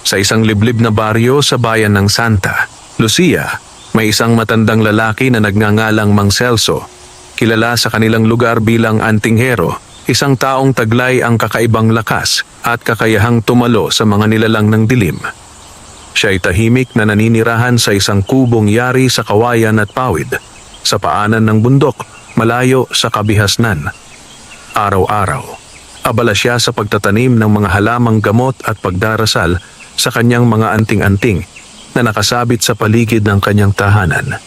Sa isang liblib na baryo sa bayan ng Santa Lucia, may isang matandang lalaki na nagngangalang Mang Celso. Kilala sa kanilang lugar bilang Antinghero, isang taong taglay ang kakaibang lakas at kakayahang tumalo sa mga nilalang ng dilim. Siya ay tahimik na naninirahan sa isang kubong yari sa kawayan at pawid, sa paanan ng bundok, malayo sa kabihasnan. Araw-araw, abala siya sa pagtatanim ng mga halamang gamot at pagdarasal sa kanyang mga anting-anting na nakasabit sa paligid ng kanyang tahanan.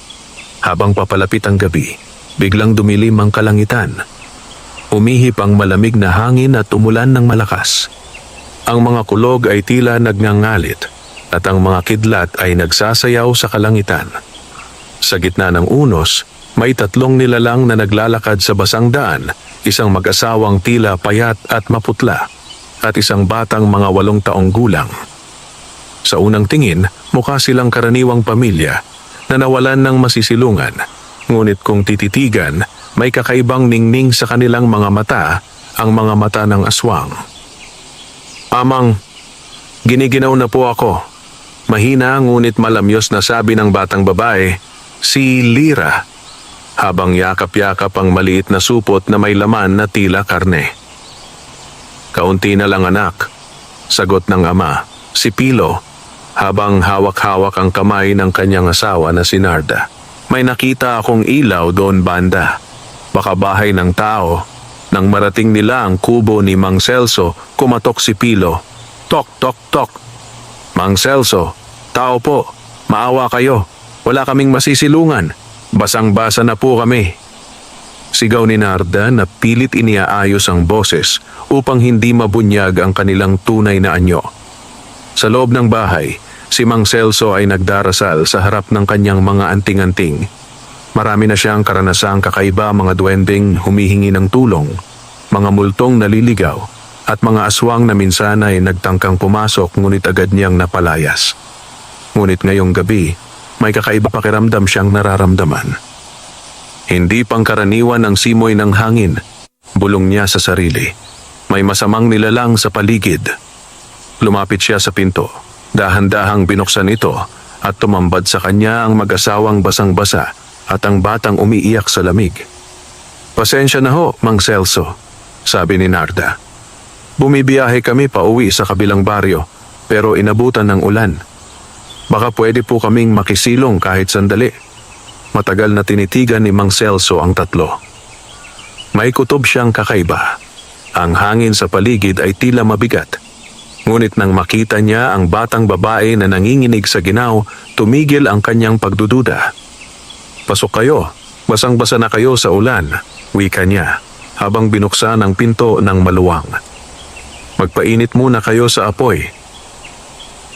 Habang papalapit ang gabi, biglang dumilim ang kalangitan. Umihip ang malamig na hangin at umulan ng malakas. Ang mga kulog ay tila nagngangalit at ang mga kidlat ay nagsasayaw sa kalangitan. Sa gitna ng unos, may tatlong nilalang na naglalakad sa basang daan, isang mag-asawang tila payat at maputla, at isang batang mga 8 taong gulang. Sa unang tingin, mukha silang karaniwang pamilya na nawalan ng masisilungan, ngunit kung tititigan, may kakaibang ningning sa kanilang mga mata, ang mga mata ng aswang. "Amang, giniginaw na po ako." Mahina ngunit malamyos na sabi ng batang babae, si Lira, habang yakap-yakap ang maliit na supot na may laman na tila karne. "Kaunti na lang anak," sagot ng ama, si Pilo, habang hawak-hawak ang kamay ng kanyang asawa na si Narda. "May nakita akong ilaw doon banda. Baka bahay ng tao." Nang marating nila ang kubo ni Mang Celso, kumatok si Pilo. "Tok, tok, tok." "Mang Celso, tao po. Maawa kayo. Wala kaming masisilungan. Basang-basa na po kami." Sigaw ni Narda na pilit iniaayos ang boses upang hindi mabunyag ang kanilang tunay na anyo. Sa loob ng bahay, si Mang Celso ay nagdarasal sa harap ng kanyang mga anting-anting. Marami na siyang karanasang kakaiba, mga duwending humihingi ng tulong, mga multong naliligaw, at mga aswang na minsan ay nagtangkang pumasok ngunit agad niyang napalayas. Ngunit ngayong gabi, may kakaiba pakiramdam siyang nararamdaman. Hindi pangkaraniwan ang simoy ng hangin, bulong niya sa sarili. May masamang nilalang sa paligid. Lumapit siya sa pinto. Dahan-dahang binuksan ito at tumambad sa kanya ang mag-asawang basang-basa at ang batang umiiyak sa lamig. "Pasensya na ho, Mang Celso," sabi ni Narda. "Bumibiyahe kami pauwi sa kabilang baryo, pero inabutan ng ulan. Baka pwede po kaming makisilong kahit sandali." Matagal na tinitigan ni Mang Celso ang tatlo. May kutob siyang kakaiba. Ang hangin sa paligid ay tila mabigat. Ngunit nang makita niya ang batang babae na nanginginig sa ginaw, tumigil ang kanyang pagdududa. "Pasok kayo, basang-basa na kayo sa ulan," wika niya, habang binuksan ang pinto ng maluwang. "Magpainit muna kayo sa apoy."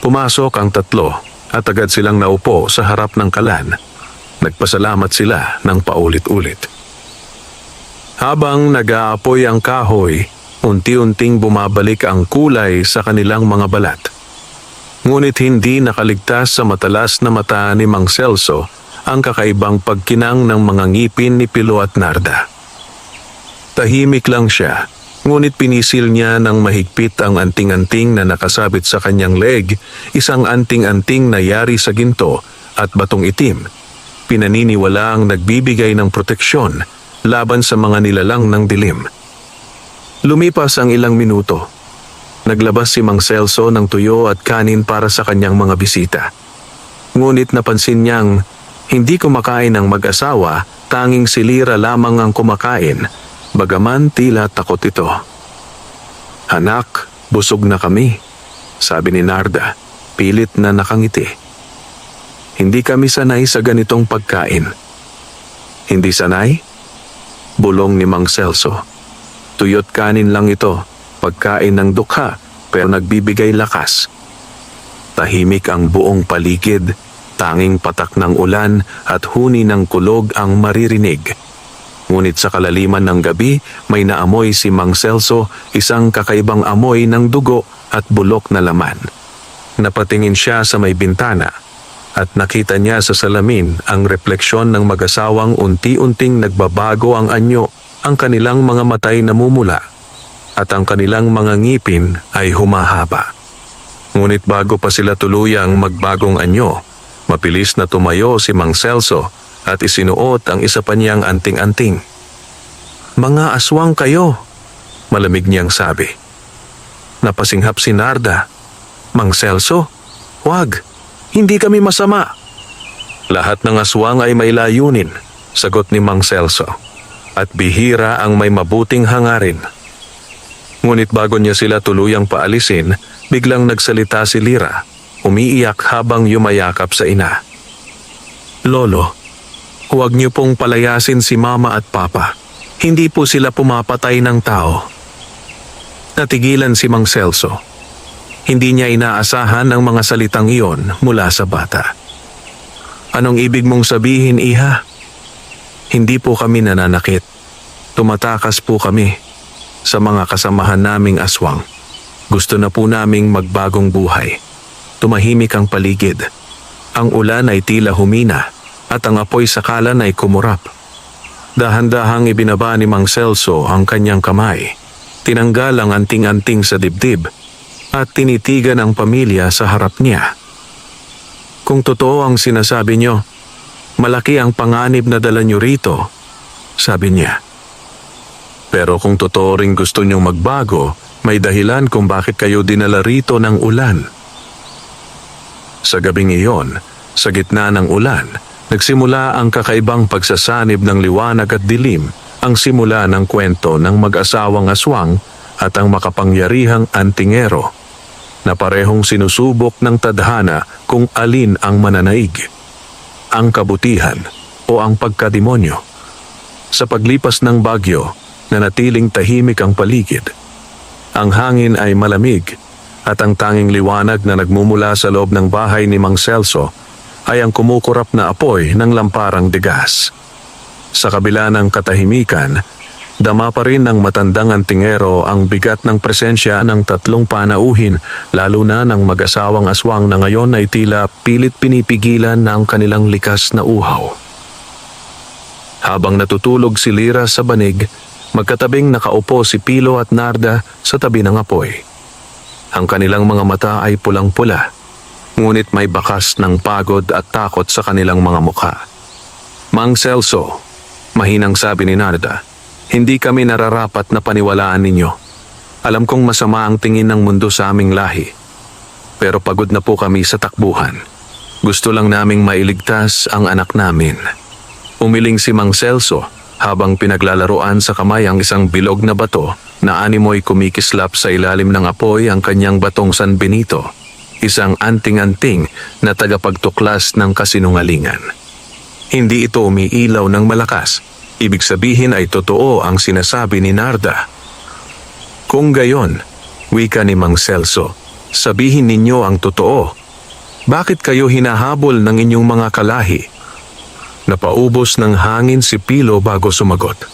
Pumasok ang tatlo at agad silang naupo sa harap ng kalan. Nagpasalamat sila ng paulit-ulit. Habang nag-aapoy ang kahoy, unti-unting bumabalik ang kulay sa kanilang mga balat. Ngunit hindi nakaligtas sa matalas na mata ni Mang Celso ang kakaibang pagkinang ng mga ngipin ni Pilo at Narda. Tahimik lang siya, ngunit pinisil niya ng mahigpit ang anting-anting na nakasabit sa kanyang leg, isang anting-anting na yari sa ginto at batong itim. Pinaniniwala ang nagbibigay ng proteksyon laban sa mga nilalang ng dilim. Lumipas ang ilang minuto. Naglabas si Mang Celso ng tuyo at kanin para sa kanyang mga bisita. Ngunit napansin niyang hindi kumakain ang mag-asawa, tanging si Lira lamang ang kumakain, bagaman tila takot ito. "Anak, busog na kami," sabi ni Narda, pilit na nakangiti. "Hindi kami sanay sa ganitong pagkain." "Hindi sanay?" bulong ni Mang Celso. "Tuyot kanin lang ito, pagkain ng dukha, pero nagbibigay lakas." Tahimik ang buong paligid, tanging patak ng ulan at huni ng kulog ang maririnig. Ngunit sa kalaliman ng gabi, may naamoy si Mang Celso, isang kakaibang amoy ng dugo at bulok na laman. Napatingin siya sa may bintana at nakita niya sa salamin ang refleksyon ng mag-asawang unti-unting nagbabago ang anyo, ang kanilang mga matay namumula at ang kanilang mga ngipin ay humahaba. Ngunit bago pa sila tuluyang magbagong anyo, mapilis na tumayo si Mang Celso at isinuot ang isa pa niyang anting-anting. "Mga aswang kayo," malamig niyang sabi. Napasinghap si Narda. "Mang Celso, wag, hindi kami masama." "Lahat ng aswang ay may layunin," sagot ni Mang Celso. "At bihira ang may mabuting hangarin." Ngunit bago niya sila tuluyang paalisin, biglang nagsalita si Lira, umiiyak habang yumayakap sa ina. "Lolo, huwag niyo pong palayasin si Mama at Papa. Hindi po sila pumapatay ng tao." Natigilan si Mang Celso. Hindi niya inaasahan ang mga salitang iyon mula sa bata. "Anong ibig mong sabihin, Iha?" "Hindi po kami nananakit. Tumatakas po kami sa mga kasamahan naming aswang. Gusto na po naming magbagong buhay." Tumahimik ang paligid. Ang ulan ay tila humina at ang apoy sa kalan ay kumurap. Dahan-dahang ibinaba ni Mang Celso ang kanyang kamay. Tinanggal ang anting-anting sa dibdib at tinitigan ang pamilya sa harap niya. "Kung totoo ang sinasabi niyo, malaki ang panganib na dala niyo rito," sabi niya. "Pero kung totoo ring gusto niyong magbago, may dahilan kung bakit kayo dinala rito ng ulan." Sa gabing iyon, sa gitna ng ulan, nagsimula ang kakaibang pagsasanib ng liwanag at dilim, ang simula ng kwento ng mag-asawang aswang at ang makapangyarihang antingero, na parehong sinusubok ng tadhana kung alin ang mananaig, ang kabutihan o ang pagkademonyo. Sa paglipas ng bagyo, nanatiling tahimik ang paligid. Ang hangin ay malamig at ang tanging liwanag na nagmumula sa loob ng bahay ni Mang Celso ay ang kumukurap na apoy ng lamparang degas. Sa kabila ng katahimikan, dama pa rin ng matandang antingero ang bigat ng presensya ng tatlong panauhin, lalo na ng mag-asawang aswang na ngayon ay tila pilit pinipigilan ng kanilang likas na uhaw. Habang natutulog si Lira sa banig, magkatabing nakaupo si Pilo at Narda sa tabi ng apoy. Ang kanilang mga mata ay pulang-pula, ngunit may bakas ng pagod at takot sa kanilang mga mukha. "Mang Celso," mahinang sabi ni Narda, "hindi kami nararapat na paniwalaan ninyo. Alam kong masama ang tingin ng mundo sa aming lahi. Pero pagod na po kami sa takbuhan. Gusto lang naming mailigtas ang anak namin." Umiling si Mang Celso habang pinaglalaroan sa kamay ang isang bilog na bato na animoy kumikislap sa ilalim ng apoy ang kanyang batong San Benito, isang anting-anting na tagapagtuklas ng kasinungalingan. Hindi ito umiilaw ng malakas. Ibig sabihin ay totoo ang sinasabi ni Narda. "Kung gayon," wika ni Mang Celso, "sabihin ninyo ang totoo. Bakit kayo hinahabol ng inyong mga kalahi?" Napaubos ng hangin si Pilo bago sumagot.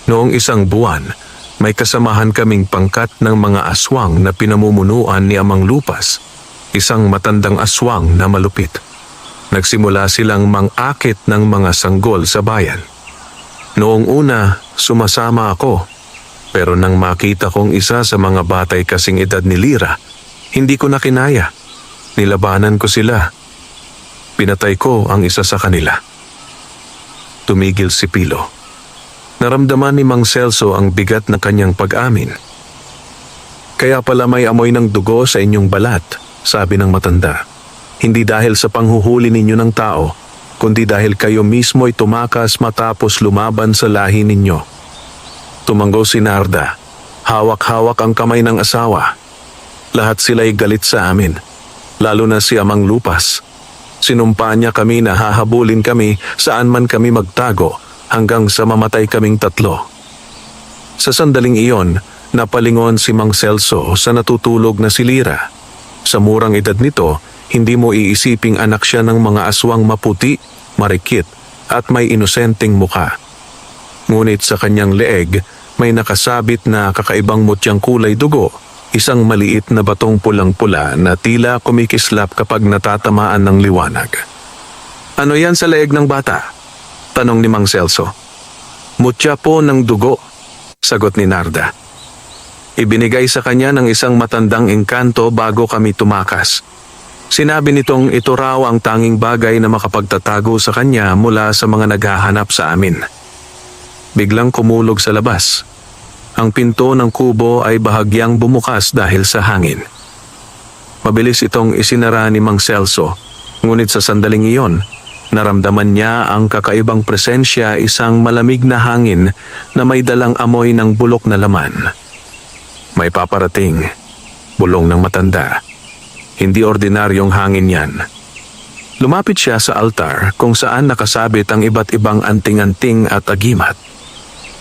"Noong isang buwan, may kasamahan kaming pangkat ng mga aswang na pinamumunuan ni Amang Lupas, isang matandang aswang na malupit. Nagsimula silang mang-akit ng mga sanggol sa bayan. Noong una, sumasama ako, pero nang makita kong isa sa mga batay kasing edad ni Lira, hindi ko na kinaya. Nilabanan ko sila. Pinatay ko ang isa sa kanila." Tumigil si Pilo. Naramdaman ni Mang Celso ang bigat na kanyang pag-amin. "Kaya pala may amoy ng dugo sa inyong balat," sabi ng matanda. "Hindi dahil sa panghuhuli ninyo ng tao, kundi dahil kayo mismo'y tumakas matapos lumaban sa lahi ninyo." Tumango si Narda. Hawak-hawak ang kamay ng asawa. "Lahat sila'y galit sa amin, lalo na si Amang Lupas. Sinumpa niya kami na hahabulin kami saan man kami magtago hanggang sa mamatay kaming tatlo." Sa sandaling iyon, napalingon si Mang Celso sa natutulog na si Lira. Sa murang edad nito, hindi mo iisiping anak siya ng mga aswang maputi, marikit at may inosenteng mukha. Ngunit sa kanyang leeg, may nakasabit na kakaibang mutyang kulay dugo, isang maliit na batong pulang-pula na tila kumikislap kapag natatamaan ng liwanag. "Ano yan sa leeg ng bata?" tanong ni Mang Celso. "Mutya po ng dugo," sagot ni Narda. ibinigay sa kanya ng isang matandang engkanto bago kami tumakas. Sinabi nitong ito raw ang tanging bagay na makapagtatago sa kanya mula sa mga naghahanap sa amin. Biglang kumulog sa labas. Ang pinto ng kubo ay bahagyang bumukas dahil sa hangin. Mabilis itong isinara ni Mang Celso, ngunit sa sandaling iyon, naramdaman niya ang kakaibang presensya, isang malamig na hangin na may dalang amoy ng bulok na laman. May paparating, bulong ng matanda. Hindi ordinaryong hangin yan. Lumapit siya sa altar kung saan nakasabit ang iba't ibang anting-anting at agimat.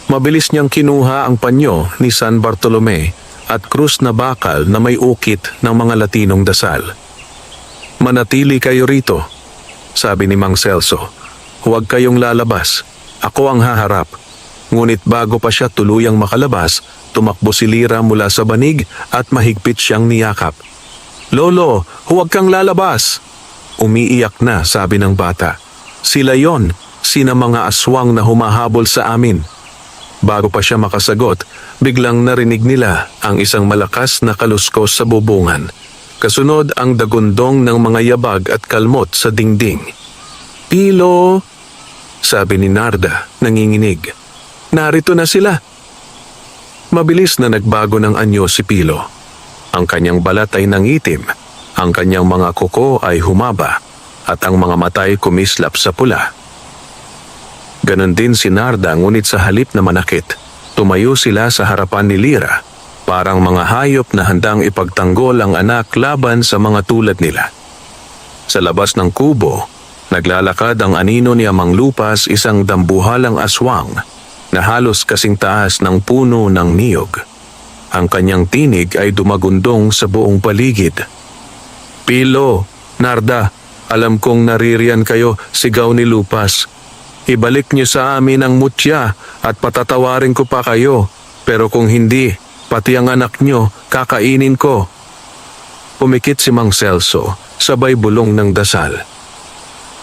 Mabilis niyang kinuha ang panyo ni San Bartolome at krus na bakal na may ukit ng mga Latinong dasal. "Manatili kayo rito," sabi ni Mang Celso. "Huwag kayong lalabas. Ako ang haharap." Ngunit bago pa siya tuluyang makalabas, tumakbo si Lira mula sa banig at mahigpit siyang niyakap. "Lolo, huwag kang lalabas!" Umiiyak na, sabi ng bata. "Sila yon, sina mga aswang na humahabol sa amin." Bago pa siya makasagot, biglang narinig nila ang isang malakas na kaluskos sa bubungan. Kasunod ang dagundong ng mga yabag at kalmot sa dingding. "Pilo!" sabi ni Narda, nanginginig. "Narito na sila!" Mabilis na nagbago ng anyo si Pilo. Ang kanyang balat ay nangitim, ang kanyang mga kuko ay humaba, at ang mga matay kumislap sa pula. Ganon din si Narda, ngunit sa halip na manakit, tumayo sila sa harapan ni Lira, parang mga hayop na handang ipagtanggol ang anak laban sa mga tulad nila. Sa labas ng kubo, naglalakad ang anino ni Amang Lupas, isang dambuhalang aswang na halos kasing taas ng puno ng niyog. Ang kanyang tinig ay dumagundong sa buong paligid. "Pilo, Narda, alam kong naririyan kayo," sigaw ni Lupas. "Ibalik niyo sa amin ang mutya at patatawarin ko pa kayo. Pero kung hindi, pati ang anak niyo kakainin ko." Pumikit si Mang Celso, sabay bulong ng dasal.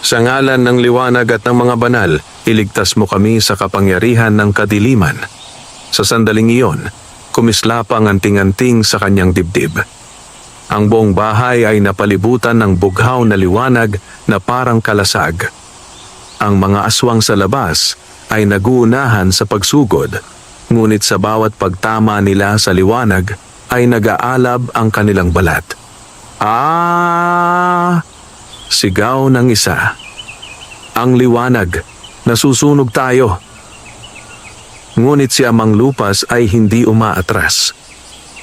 "Sa ngalan ng liwanag at ng mga banal, iligtas mo kami sa kapangyarihan ng kadiliman." Sa sandaling iyon, kumislap ang anting-anting sa kanyang dibdib. Ang buong bahay ay napalibutan ng bughaw na liwanag na parang kalasag. Ang mga aswang sa labas ay naguunahan sa pagsugod, ngunit sa bawat pagtama nila sa liwanag ay nag-aalab ang kanilang balat. "Ah!" sigaw ng isa. "Ang liwanag, nasusunog tayo." Ngunit si Amang Lupas ay hindi umaatras.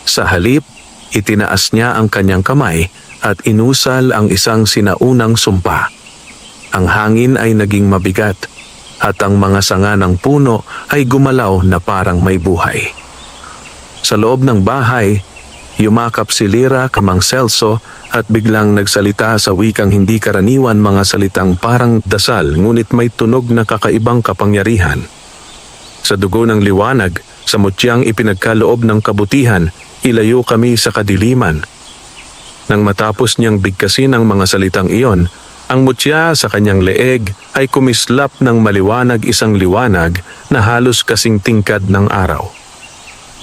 Sa halip, itinaas niya ang kanyang kamay at inusal ang isang sinaunang sumpa. Ang hangin ay naging mabigat at ang mga sanga ng puno ay gumalaw na parang may buhay. Sa loob ng bahay, yumakap si Lira kay Mang Celso at biglang nagsalita sa wikang hindi karaniwan, mga salitang parang dasal ngunit may tunog na kakaibang kapangyarihan. "Sa dugo ng liwanag, sa mutyang ipinagkaloob ng kabutihan, ilayo kami sa kadiliman." Nang matapos niyang bigkasin ang mga salitang iyon, ang mutya sa kanyang leeg ay kumislap ng maliwanag, isang liwanag na halos kasing tingkad ng araw.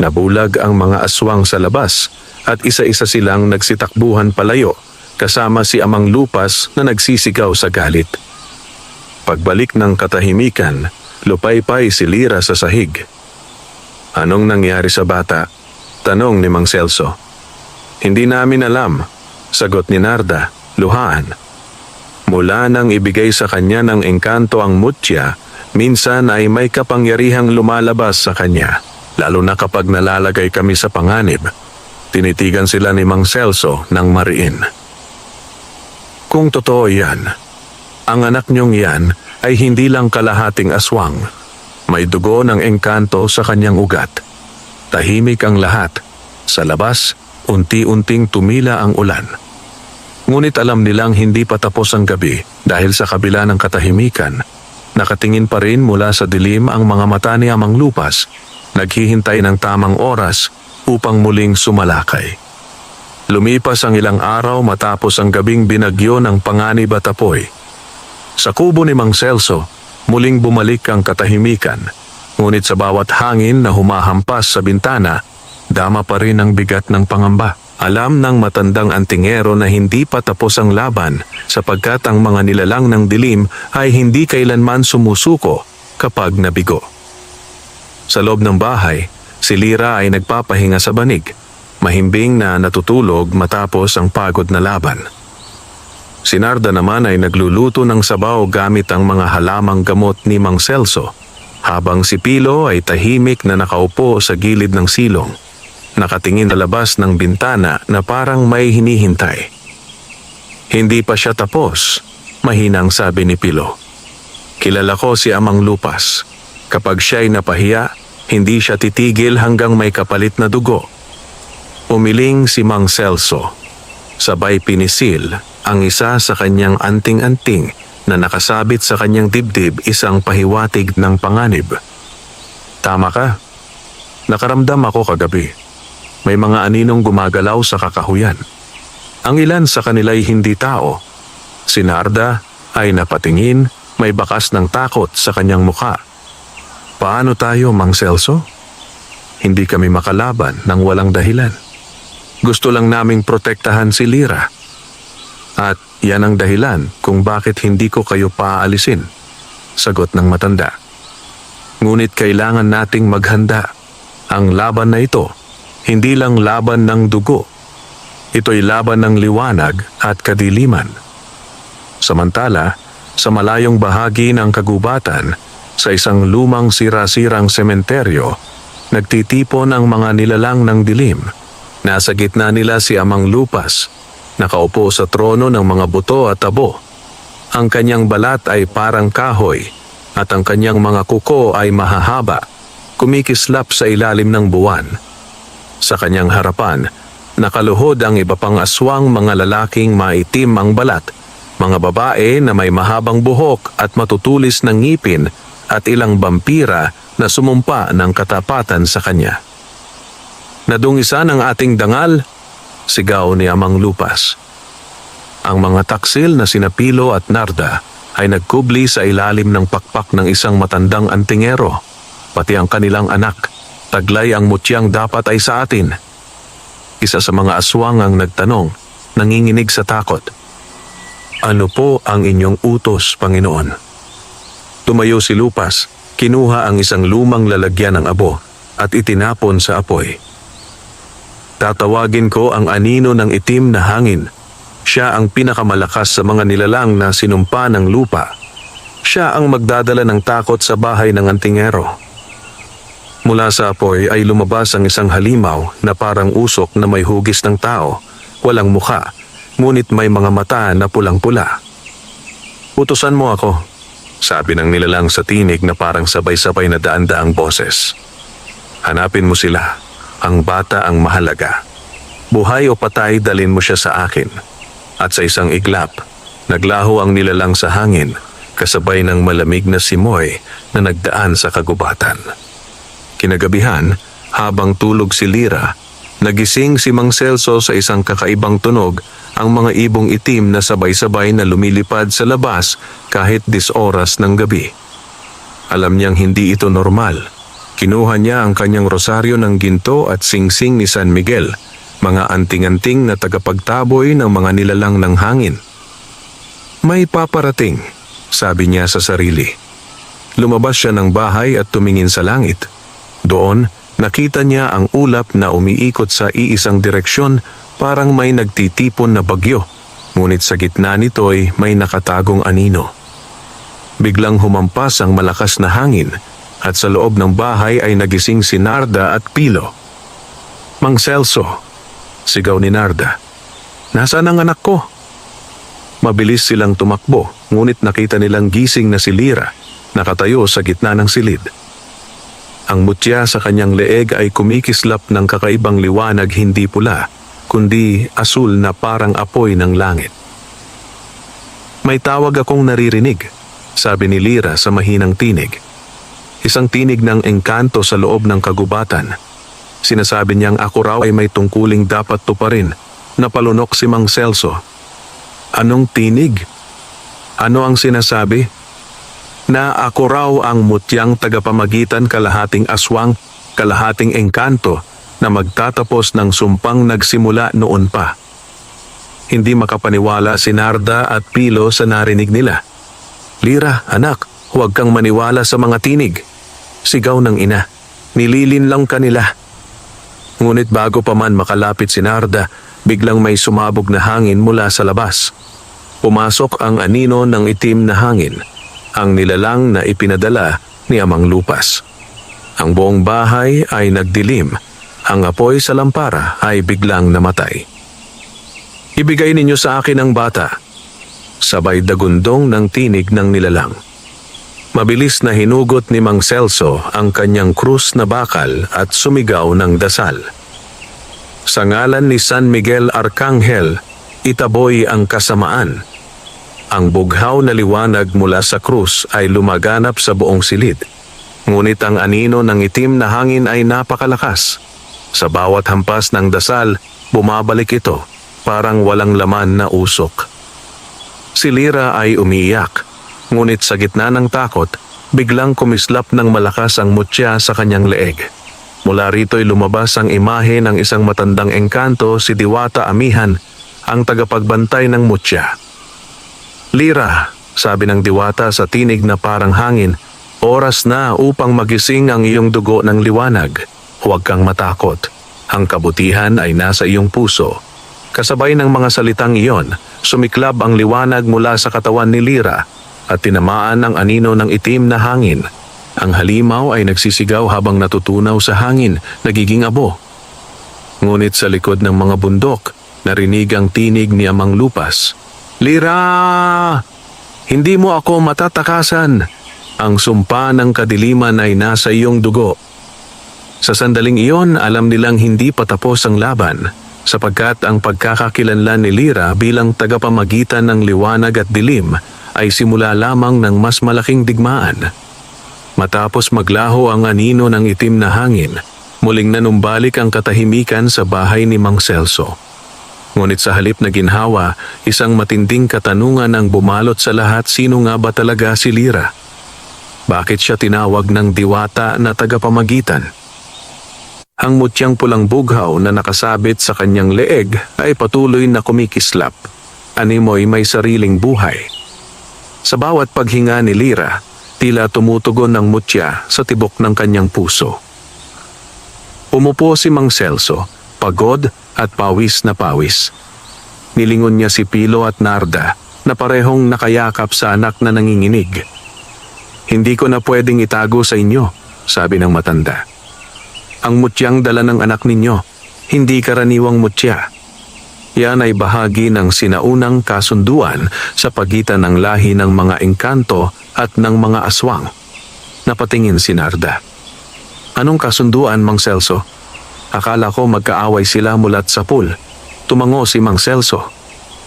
Nabulag ang mga aswang sa labas at isa-isa silang nagsitakbuhan palayo, kasama si Amang Lupas na nagsisigaw sa galit. Pagbalik ng katahimikan, lupaypay si Lira sa sahig. "Anong nangyari sa bata?" tanong ni Mang Celso. "Hindi namin alam," sagot ni Narda, luhaan. "Mula nang ibigay sa kanya ng engkanto ang mutya, minsan ay may kapangyarihang lumalabas sa kanya, lalo na kapag nalalagay kami sa panganib." Tinitigan sila ni Mang Celso ng mariin. "Kung totoo yan, ang anak niyong yan ay hindi lang kalahating aswang. May dugo ng engkanto sa kanyang ugat." Tahimik ang lahat. Sa labas, unti-unting tumila ang ulan. Ngunit alam nilang hindi pa tapos ang gabi dahil sa kabila ng katahimikan, nakatingin pa rin mula sa dilim ang mga mata ni Amang Lupas, naghihintay ng tamang oras upang muling sumalakay. Lumipas ang ilang araw matapos ang gabing binagyo ng panganib at apoy. Sa kubo ni Mang Celso, muling bumalik ang katahimikan, ngunit sa bawat hangin na humahampas sa bintana, dama pa rin ang bigat ng pangamba. Alam ng matandang antingero na hindi pa tapos ang laban sapagkat ang mga nilalang ng dilim ay hindi kailanman sumusuko kapag nabigo. Sa loob ng bahay, si Lira ay nagpapahinga sa banig, mahimbing na natutulog matapos ang pagod na laban. Si Narda naman ay nagluluto ng sabaw gamit ang mga halamang gamot ni Mang Celso, habang si Pilo ay tahimik na nakaupo sa gilid ng silong, nakatingin sa labas ng bintana na parang may hinihintay. Hindi pa siya tapos, mahinang sabi ni Pilo. Kilala ko si Amang Lupas. Kapag siya'y napahiya, hindi siya titigil hanggang may kapalit na dugo. Umiling si Mang Celso. Sabay pinisil ang isa sa kanyang anting-anting na nakasabit sa kanyang dibdib, isang pahiwatig ng panganib. Tama ka. Nakaramdam ako kagabi. May mga aninong gumagalaw sa kakahuyan. Ang ilan sa kanila'y hindi tao. Si Narda ay napatingin, may bakas ng takot sa kanyang mukha. Paano tayo, Mang Celso? Hindi kami makalaban ng walang dahilan. Gusto lang naming protektahan si Lira. At yan ang dahilan kung bakit hindi ko kayo paalisin, sagot ng matanda. Ngunit kailangan nating maghanda. Ang laban na ito, hindi lang laban ng dugo. Ito'y laban ng liwanag at kadiliman. Samantala, sa malayong bahagi ng kagubatan, sa isang lumang sira-sirang sementeryo, nagtitipon ang mga nilalang ng dilim. Nasa gitna nila si Amang Lupas, nakaupo sa trono ng mga buto at tabo. Ang kanyang balat ay parang kahoy at ang kanyang mga kuko ay mahahaba, kumikislap sa ilalim ng buwan. Sa kanyang harapan, nakaluhod ang iba pang aswang, mga lalaking maitim ang balat, mga babae na may mahabang buhok at matutulis ng ngipin at ilang vampira na sumumpa ng katapatan sa kanya. Nadungisan ang ating dangal, sigaw ni Amang Lupas. Ang mga taksil na sina Pilo at Narda ay nagkubli sa ilalim ng pakpak ng isang matandang antingero, pati ang kanilang anak. Taglay ang mutyang dapat ay sa atin. Isa sa mga aswang ang nagtanong, nanginginig sa takot. Ano po ang inyong utos, Panginoon? Tumayo si Lupas, kinuha ang isang lumang lalagyan ng abo at itinapon sa apoy. Tatawagin ko ang anino ng itim na hangin. Siya ang pinakamalakas sa mga nilalang na sinumpa ng lupa. Siya ang magdadala ng takot sa bahay ng antingero. Mula sa apoy ay lumabas ang isang halimaw na parang usok na may hugis ng tao, walang mukha, ngunit may mga mata na pulang-pula. Utusan mo ako, sabi ng nilalang sa tinig na parang sabay-sabay na daan-daang boses. Hanapin mo sila. Ang bata ang mahalaga. Buhay o patay, dalin mo siya sa akin. At sa isang iglap, naglaho ang nilalang sa hangin, kasabay ng malamig na simoy na nagdaan sa kagubatan. Kinagabihan, habang tulog si Lira, nagising si Mang Celso sa isang kakaibang tunog, ang mga ibong itim na sabay-sabay na lumilipad sa labas kahit 10 oras ng gabi. Alam niyang hindi ito normal. Kinuha niya ang kanyang rosaryo ng ginto at singsing ni San Miguel, mga anting-anting na tagapagtaboy ng mga nilalang ng hangin. May paparating, sabi niya sa sarili. Lumabas siya ng bahay at tumingin sa langit. Doon, nakita niya ang ulap na umiikot sa iisang direksyon, parang may nagtitipon na bagyo, ngunit sa gitna nito'y may nakatagong anino. Biglang humampas ang malakas na hangin, at sa loob ng bahay ay nagising si Narda at Pilo. Mang Celso, sigaw ni Narda. Nasaan ang anak ko? Mabilis silang tumakbo, ngunit nakita nilang gising na si Lira, nakatayo sa gitna ng silid. Ang mutya sa kanyang leeg ay kumikislap ng kakaibang liwanag, hindi pula, kundi asul na parang apoy ng langit. May tawag akong naririnig, sabi ni Lira sa mahinang tinig. Isang tinig ng engkanto sa loob ng kagubatan. Sinasabi niyang ako raw ay may tungkuling dapat tuparin. Napalunok si Mang Celso. Anong tinig? Ano ang sinasabi? Na ako raw ang mutyang tagapamagitan, kalahating aswang, kalahating engkanto, na magtatapos ng sumpang nagsimula noon pa. Hindi makapaniwala si Narda at Pilo sa narinig nila. "Lira, anak, huwag kang maniwala sa mga tinig," sigaw ng ina. "Nililinlang ka nila." Ngunit bago pa man makalapit si Narda, biglang may sumabog na hangin mula sa labas. Pumasok ang anino ng itim na hangin, ang nilalang na ipinadala ni Amang Lupas. Ang buong bahay ay nagdilim, ang apoy sa lampara ay biglang namatay. "Ibigay ninyo sa akin ang bata," sabay dagundong ng tinig ng nilalang. Mabilis na hinugot ni Mang Celso ang kanyang krus na bakal at sumigaw ng dasal. "Sa ngalan ni San Miguel Arcangel, itaboy ang kasamaan." Ang bughaw na liwanag mula sa krus ay lumaganap sa buong silid. Ngunit ang anino ng itim na hangin ay napakalakas. Sa bawat hampas ng dasal, bumabalik ito, parang walang laman na usok. Si Lira ay umiiyak, ngunit sa gitna ng takot, biglang kumislap ng malakas ang mutya sa kanyang leeg. Mula rito'y lumabas ang imahe ng isang matandang engkanto, si Diwata Amihan, ang tagapagbantay ng mutya. "Lira," sabi ng Diwata sa tinig na parang hangin, "oras na upang magising ang iyong dugo ng liwanag. Huwag kang matakot. Ang kabutihan ay nasa iyong puso." Kasabay ng mga salitang iyon, sumiklab ang liwanag mula sa katawan ni Lira at tinamaan ang anino ng itim na hangin. Ang halimaw ay nagsisigaw habang natutunaw sa hangin, nagiging abo. Ngunit sa likod ng mga bundok, narinig ang tinig ni Amang Lupas. "Lira! Hindi mo ako matatakasan. Ang sumpa ng kadiliman ay nasa iyong dugo." Sa sandaling iyon, alam nilang hindi patapos ang laban, sapagkat ang pagkakakilanlan ni Lira bilang tagapamagitan ng liwanag at dilim ay simula lamang ng mas malaking digmaan. Matapos maglaho ang anino ng itim na hangin, muling nanumbalik ang katahimikan sa bahay ni Mang Celso. Ngunit sa halip na ginhawa, isang matinding katanungan ang bumalot sa lahat: sino nga ba talaga si Lira? Bakit siya tinawag ng diwata na tagapamagitan? Ang mutyang pulang bughaw na nakasabit sa kanyang leeg ay patuloy na kumikislap. Animoy may sariling buhay. Sa bawat paghinga ni Lira, tila tumutugon ang mutya sa tibok ng kanyang puso. Umupo si Mang Celso, pagod at pawis na pawis. Nilingon niya si Pilo at Narda na parehong nakayakap sa anak na nanginginig. "Hindi ko na pwedeng itago sa inyo," sabi ng matanda. "Ang mutyang dala ng anak ninyo, hindi karaniwang mutya. Yan ay bahagi ng sinaunang kasunduan sa pagitan ng lahi ng mga engkanto at ng mga aswang." Napatingin si Narda. "Anong kasunduan, Mang Celso? Akala ko magkaaway sila mulat sa pool." Tumango si Mang Celso.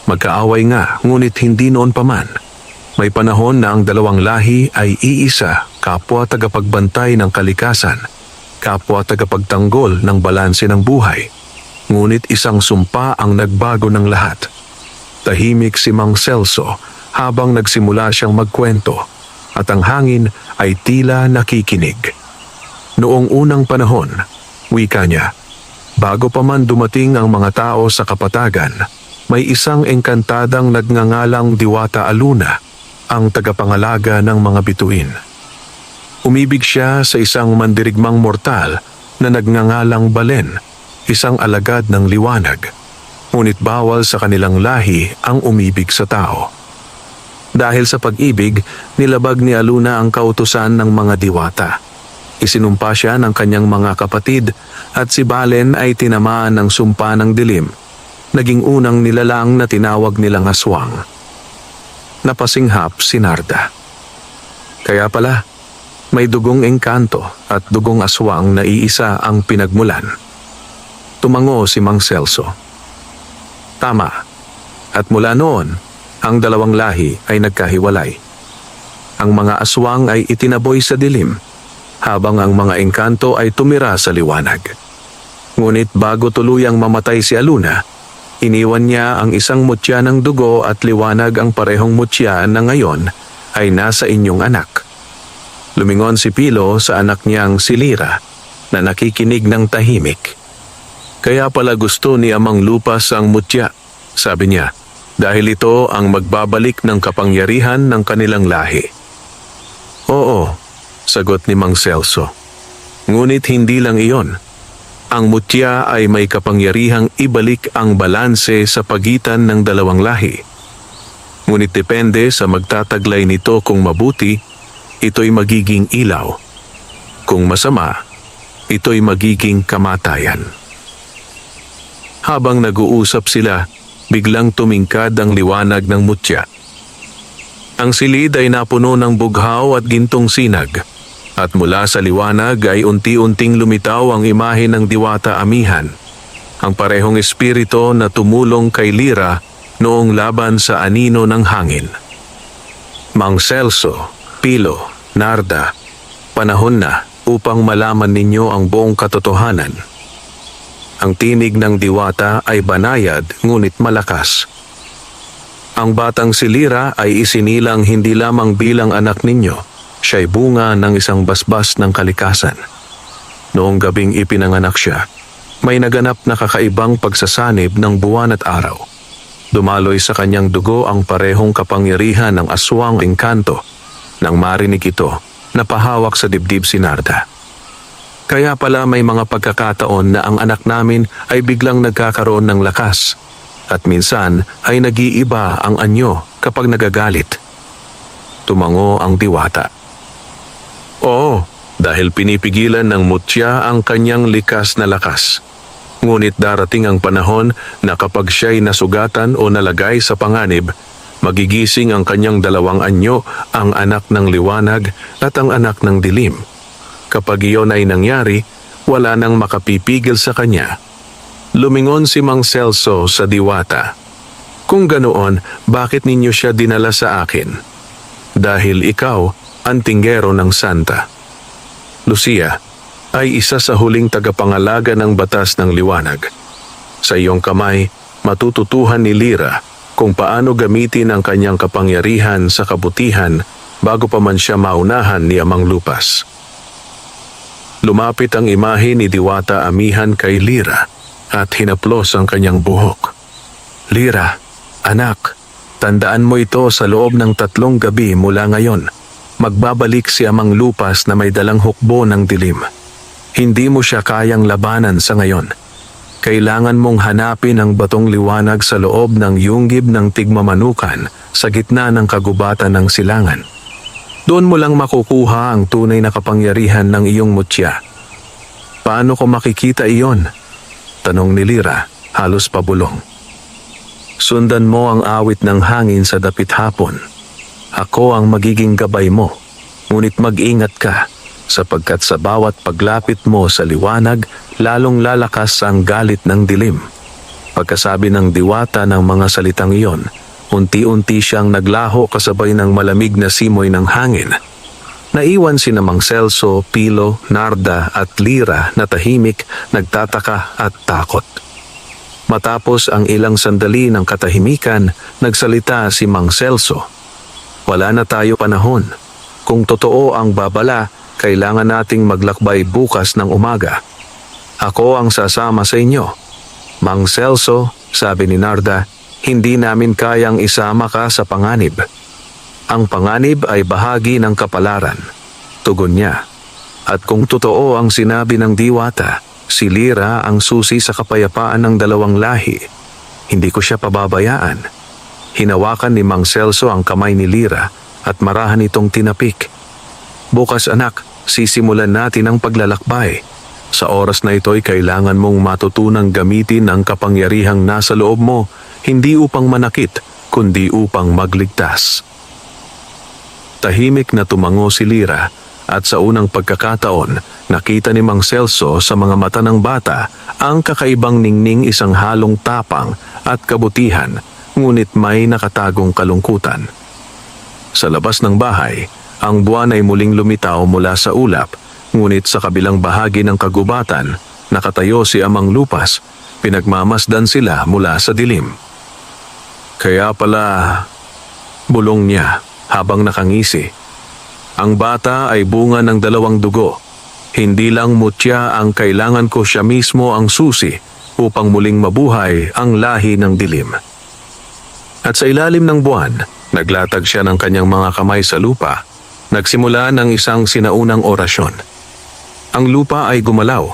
"Magkaaway nga, ngunit hindi noon pa man. May panahon na ang dalawang lahi ay iisa, kapwa tagapagbantay ng kalikasan, kapwa tagapagtanggol ng balanse ng buhay. Ngunit isang sumpa ang nagbago ng lahat." Tahimik si Mang Celso habang nagsimula siyang magkwento, at ang hangin ay tila nakikinig. Noong unang panahon, wika niya, bago pa man dumating ang mga tao sa kapatagan, may isang engkantadang nagngangalang Diwata Aluna, ang tagapangalaga ng mga bituin. Umibig siya sa isang mandirigmang mortal na nagngangalang Balen, isang alagad ng liwanag. Ngunit bawal sa kanilang lahi ang umibig sa tao. Dahil sa pag-ibig, nilabag ni Aluna ang kautusan ng mga diwata. Isinumpa siya ng kanyang mga kapatid at si Balen ay tinamaan ng sumpa ng dilim. Naging unang nilalang na tinawag nilang aswang. Napasinghap si Narda. Kaya pala, may dugong engkanto at dugong aswang na iisa ang pinagmulan. Tumango si Mang Celso. Tama. At mula noon, ang dalawang lahi ay nagkahiwalay. Ang mga aswang ay itinaboy sa dilim, habang ang mga engkanto ay tumira sa liwanag. Ngunit bago tuluyang mamatay si Aluna, iniwan niya ang isang mutya ng dugo at liwanag ang parehong mutya na ngayon ay nasa inyong anak. Lumingon si Pilo sa anak niyang si Lira na nakikinig ng tahimik. Kaya pala gusto ni Amang Lupas ang mutya, sabi niya, dahil ito ang magbabalik ng kapangyarihan ng kanilang lahi. Oo, sagot ni Mang Celso. Ngunit hindi lang iyon. Ang mutya ay may kapangyarihang ibalik ang balanse sa pagitan ng dalawang lahi. Ngunit depende sa magtataglay nito kung mabuti, ito'y magiging ilaw. Kung masama, ito'y magiging kamatayan. Habang nag-uusap sila, biglang tumingkad ang liwanag ng mutya. Ang silid ay napuno ng bughaw at gintong sinag, at mula sa liwanag ay unti-unting lumitaw ang imahe ng Diwata Amihan, ang parehong espiritu na tumulong kay Lira noong laban sa anino ng hangin. Mang Celso, Pilo, Narda, panahon na upang malaman ninyo ang buong katotohanan. Ang tinig ng Diwata ay banayad ngunit malakas. Ang batang si Lira ay isinilang hindi lamang bilang anak ninyo, siya'y bunga ng isang basbas ng kalikasan. Noong gabing ipinanganak siya, may naganap na kakaibang pagsasanib ng buwan at araw. Dumaloy sa kanyang dugo ang parehong kapangyarihan ng aswang engkanto. Nang marinig ito, napahawak sa dibdib si Narda. Kaya pala may mga pagkakataon na ang anak namin ay biglang nagkakaroon ng lakas, at minsan ay nag-iiba ang anyo kapag nagagalit. Tumango ang Diwata. Oo, dahil pinipigilan ng mutya ang kanyang likas na lakas. Ngunit darating ang panahon na kapag siya'y nasugatan o nalagay sa panganib, magigising ang kanyang dalawang anyo, ang anak ng liwanag at ang anak ng dilim. Kapag iyon ay nangyari, wala nang makapipigil sa kanya. Lumingon si Mang Celso sa Diwata. Kung ganoon, bakit ninyo siya dinala sa akin? Dahil ikaw, antinggero ng Santa. Lucia ay isa sa huling tagapangalaga ng batas ng liwanag. Sa iyong kamay, matututuhan ni Lira kung paano gamitin ang kanyang kapangyarihan sa kabutihan bago pa man siya maunahan ni Amang Lupas. Lumapit ang imahe ni Diwata Amihan kay Lira at hinaplos ang kanyang buhok. Lira, anak, tandaan mo ito sa loob ng 3 gabi mula ngayon. Magbabalik si Amang Lupas na may dalang hukbo ng dilim. Hindi mo siya kayang labanan sa ngayon. Kailangan mong hanapin ang batong liwanag sa loob ng yunggib ng tigmamanukan sa gitna ng kagubatan ng silangan. Doon mo lang makukuha ang tunay na kapangyarihan ng iyong mutya. Paano ko makikita iyon? Tanong ni Lira, halos pabulong. Sundan mo ang awit ng hangin sa dapit hapon. Ako ang magiging gabay mo, ngunit mag-ingat ka, sapagkat sa bawat paglapit mo sa liwanag, lalong lalakas ang galit ng dilim. Pagkasabi ng Diwata ng mga salitang iyon, unti-unti siyang naglaho kasabay ng malamig na simoy ng hangin. Naiwan si Mang Celso, Pilo, Narda at Lira na tahimik, nagtataka at takot. Matapos ang ilang sandali ng katahimikan, nagsalita si Mang Celso. Wala na tayo panahon. Kung totoo ang babala, kailangan nating maglakbay bukas ng umaga. Ako ang sasama sa inyo. Mang Celso, sabi ni Narda, hindi namin kayang isama ka sa panganib. Ang panganib ay bahagi ng kapalaran. Tugon niya. At kung totoo ang sinabi ng Diwata, si Lira ang susi sa kapayapaan ng dalawang lahi. Hindi ko siya pababayaan. Hinawakan ni Mang Celso ang kamay ni Lira at marahan itong tinapik. Bukas anak, sisimulan natin ang paglalakbay. Sa oras na ito'y kailangan mong matutunang gamitin ang kapangyarihang nasa loob mo, hindi upang manakit, kundi upang magligtas. Tahimik na tumango si Lira at sa unang pagkakataon, nakita ni Mang Celso sa mga mata ng bata ang kakaibang ningning, isang halong tapang at kabutihan, ngunit may nakatagong kalungkutan. Sa labas ng bahay, ang buwan ay muling lumitaw mula sa ulap, ngunit sa kabilang bahagi ng kagubatan, nakatayo si Amang Lupas, pinagmamasdan sila mula sa dilim. Kaya pala, bulong niya habang nakangisi. Ang bata ay bunga ng 2 dugo. Hindi lang mutya ang kailangan ko, siya mismo ang susi upang muling mabuhay ang lahi ng dilim. At sa ilalim ng buwan, naglatag siya ng kanyang mga kamay sa lupa. Nagsimula ng isang sinaunang orasyon. Ang lupa ay gumalaw,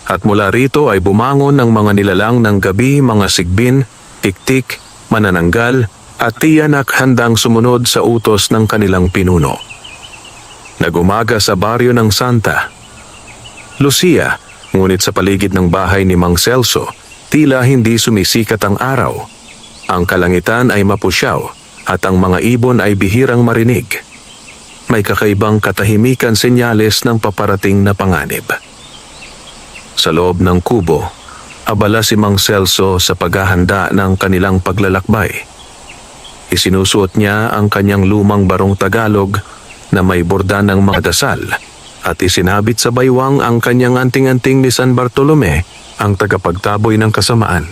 at mula rito ay bumangon ng mga nilalang ng gabi, mga sigbin, tiktik, manananggal, at tiyanak handang sumunod sa utos ng kanilang pinuno. Nagumaga sa baryo ng Santa Lucia, ngunit sa paligid ng bahay ni Mang Celso, tila hindi sumisikat ang araw. Ang kalangitan ay mapusyaw at ang mga ibon ay bihirang marinig. May kakaibang katahimikan senyales ng paparating na panganib. Sa loob ng kubo, abala si Mang Celso sa paghahanda ng kanilang paglalakbay. Isinusuot niya ang kanyang lumang barong Tagalog na may borda ng mga dasal at isinabit sa baywang ang kanyang anting-anting ni San Bartolome, ang tagapagtaboy ng kasamaan.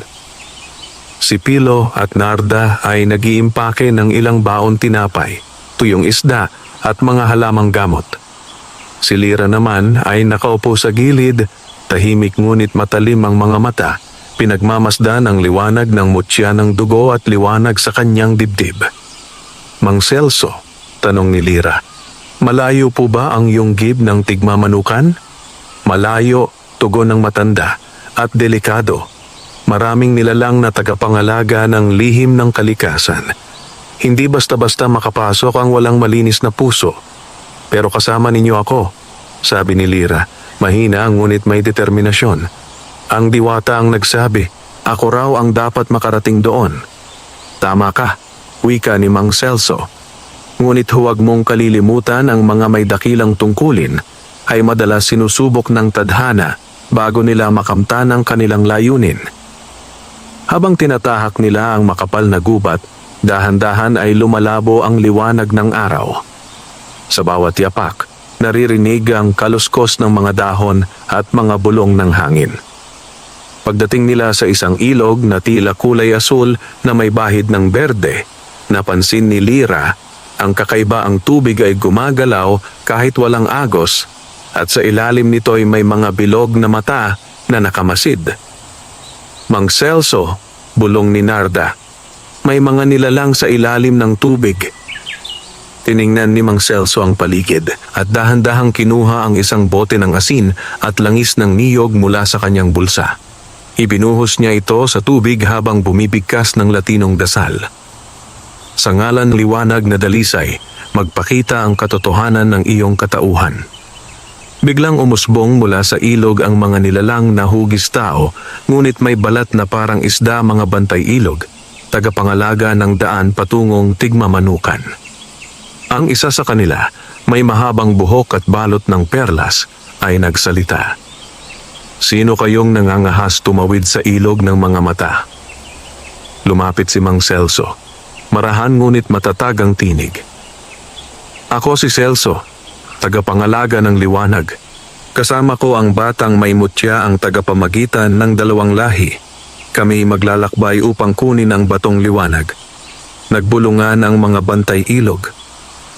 Si Pilo at Narda ay nag-iimpake ng ilang baon tinapay, tuyong isda at mga halamang gamot. Si Lira naman ay nakaupo sa gilid, tahimik ngunit matalim ang mga mata, pinagmamasdan ang liwanag ng mutya ng dugo at liwanag sa kanyang dibdib. Mang Celso, tanong ni Lira, malayo po ba ang yunggib ng tigmamanukan? Malayo, tugon ng matanda, at delikado. Maraming nilalang na tagapangalaga ng lihim ng kalikasan. Hindi basta-basta makapasok ang walang malinis na puso. Pero kasama ninyo ako, sabi ni Lira, mahina ngunit may determinasyon. Ang diwata ang nagsabi, ako raw ang dapat makarating doon. Tama ka, wika ni Mang Celso. Ngunit huwag mong kalilimutan ang mga may dakilang tungkulin ay madalas sinusubok ng tadhana bago nila makamtan ang kanilang layunin. Habang tinatahak nila ang makapal na gubat, dahan-dahan ay lumalabo ang liwanag ng araw. Sa bawat yapak, naririnig ang kaluskos ng mga dahon at mga bulong ng hangin. Pagdating nila sa isang ilog na tila kulay asul na may bahid ng berde, napansin ni Lira ang kakaiba ang tubig ay gumagalaw kahit walang agos at sa ilalim nito ay may mga bilog na mata na nakamasid. Mang Celso, bulong ni Narda, may mga nilalang sa ilalim ng tubig. Tiningnan ni Mang Celso ang paligid at dahan-dahang kinuha ang isang bote ng asin at langis ng niyog mula sa kanyang bulsa. Ibinuhos niya ito sa tubig habang bumibigkas ng latinong dasal. Sa ngalan liwanag na dalisay, magpakita ang katotohanan ng iyong katauhan. Biglang umusbong mula sa ilog ang mga nilalang na hugis tao, ngunit may balat na parang isda mga bantay ilog, tagapangalaga ng daan patungong tigmamanukan. Ang isa sa kanila, may mahabang buhok at balot ng perlas, ay nagsalita. Sino kayong nangangahas tumawid sa ilog ng mga mata? Lumapit si Mang Celso. Marahan ngunit matatag ang tinig. Ako si Celso, tagapangalaga ng liwanag. Kasama ko ang batang may mutya ang tagapamagitan ng dalawang lahi. Kami maglalakbay upang kunin ang batong liwanag. Nagbulungan ang mga bantay ilog.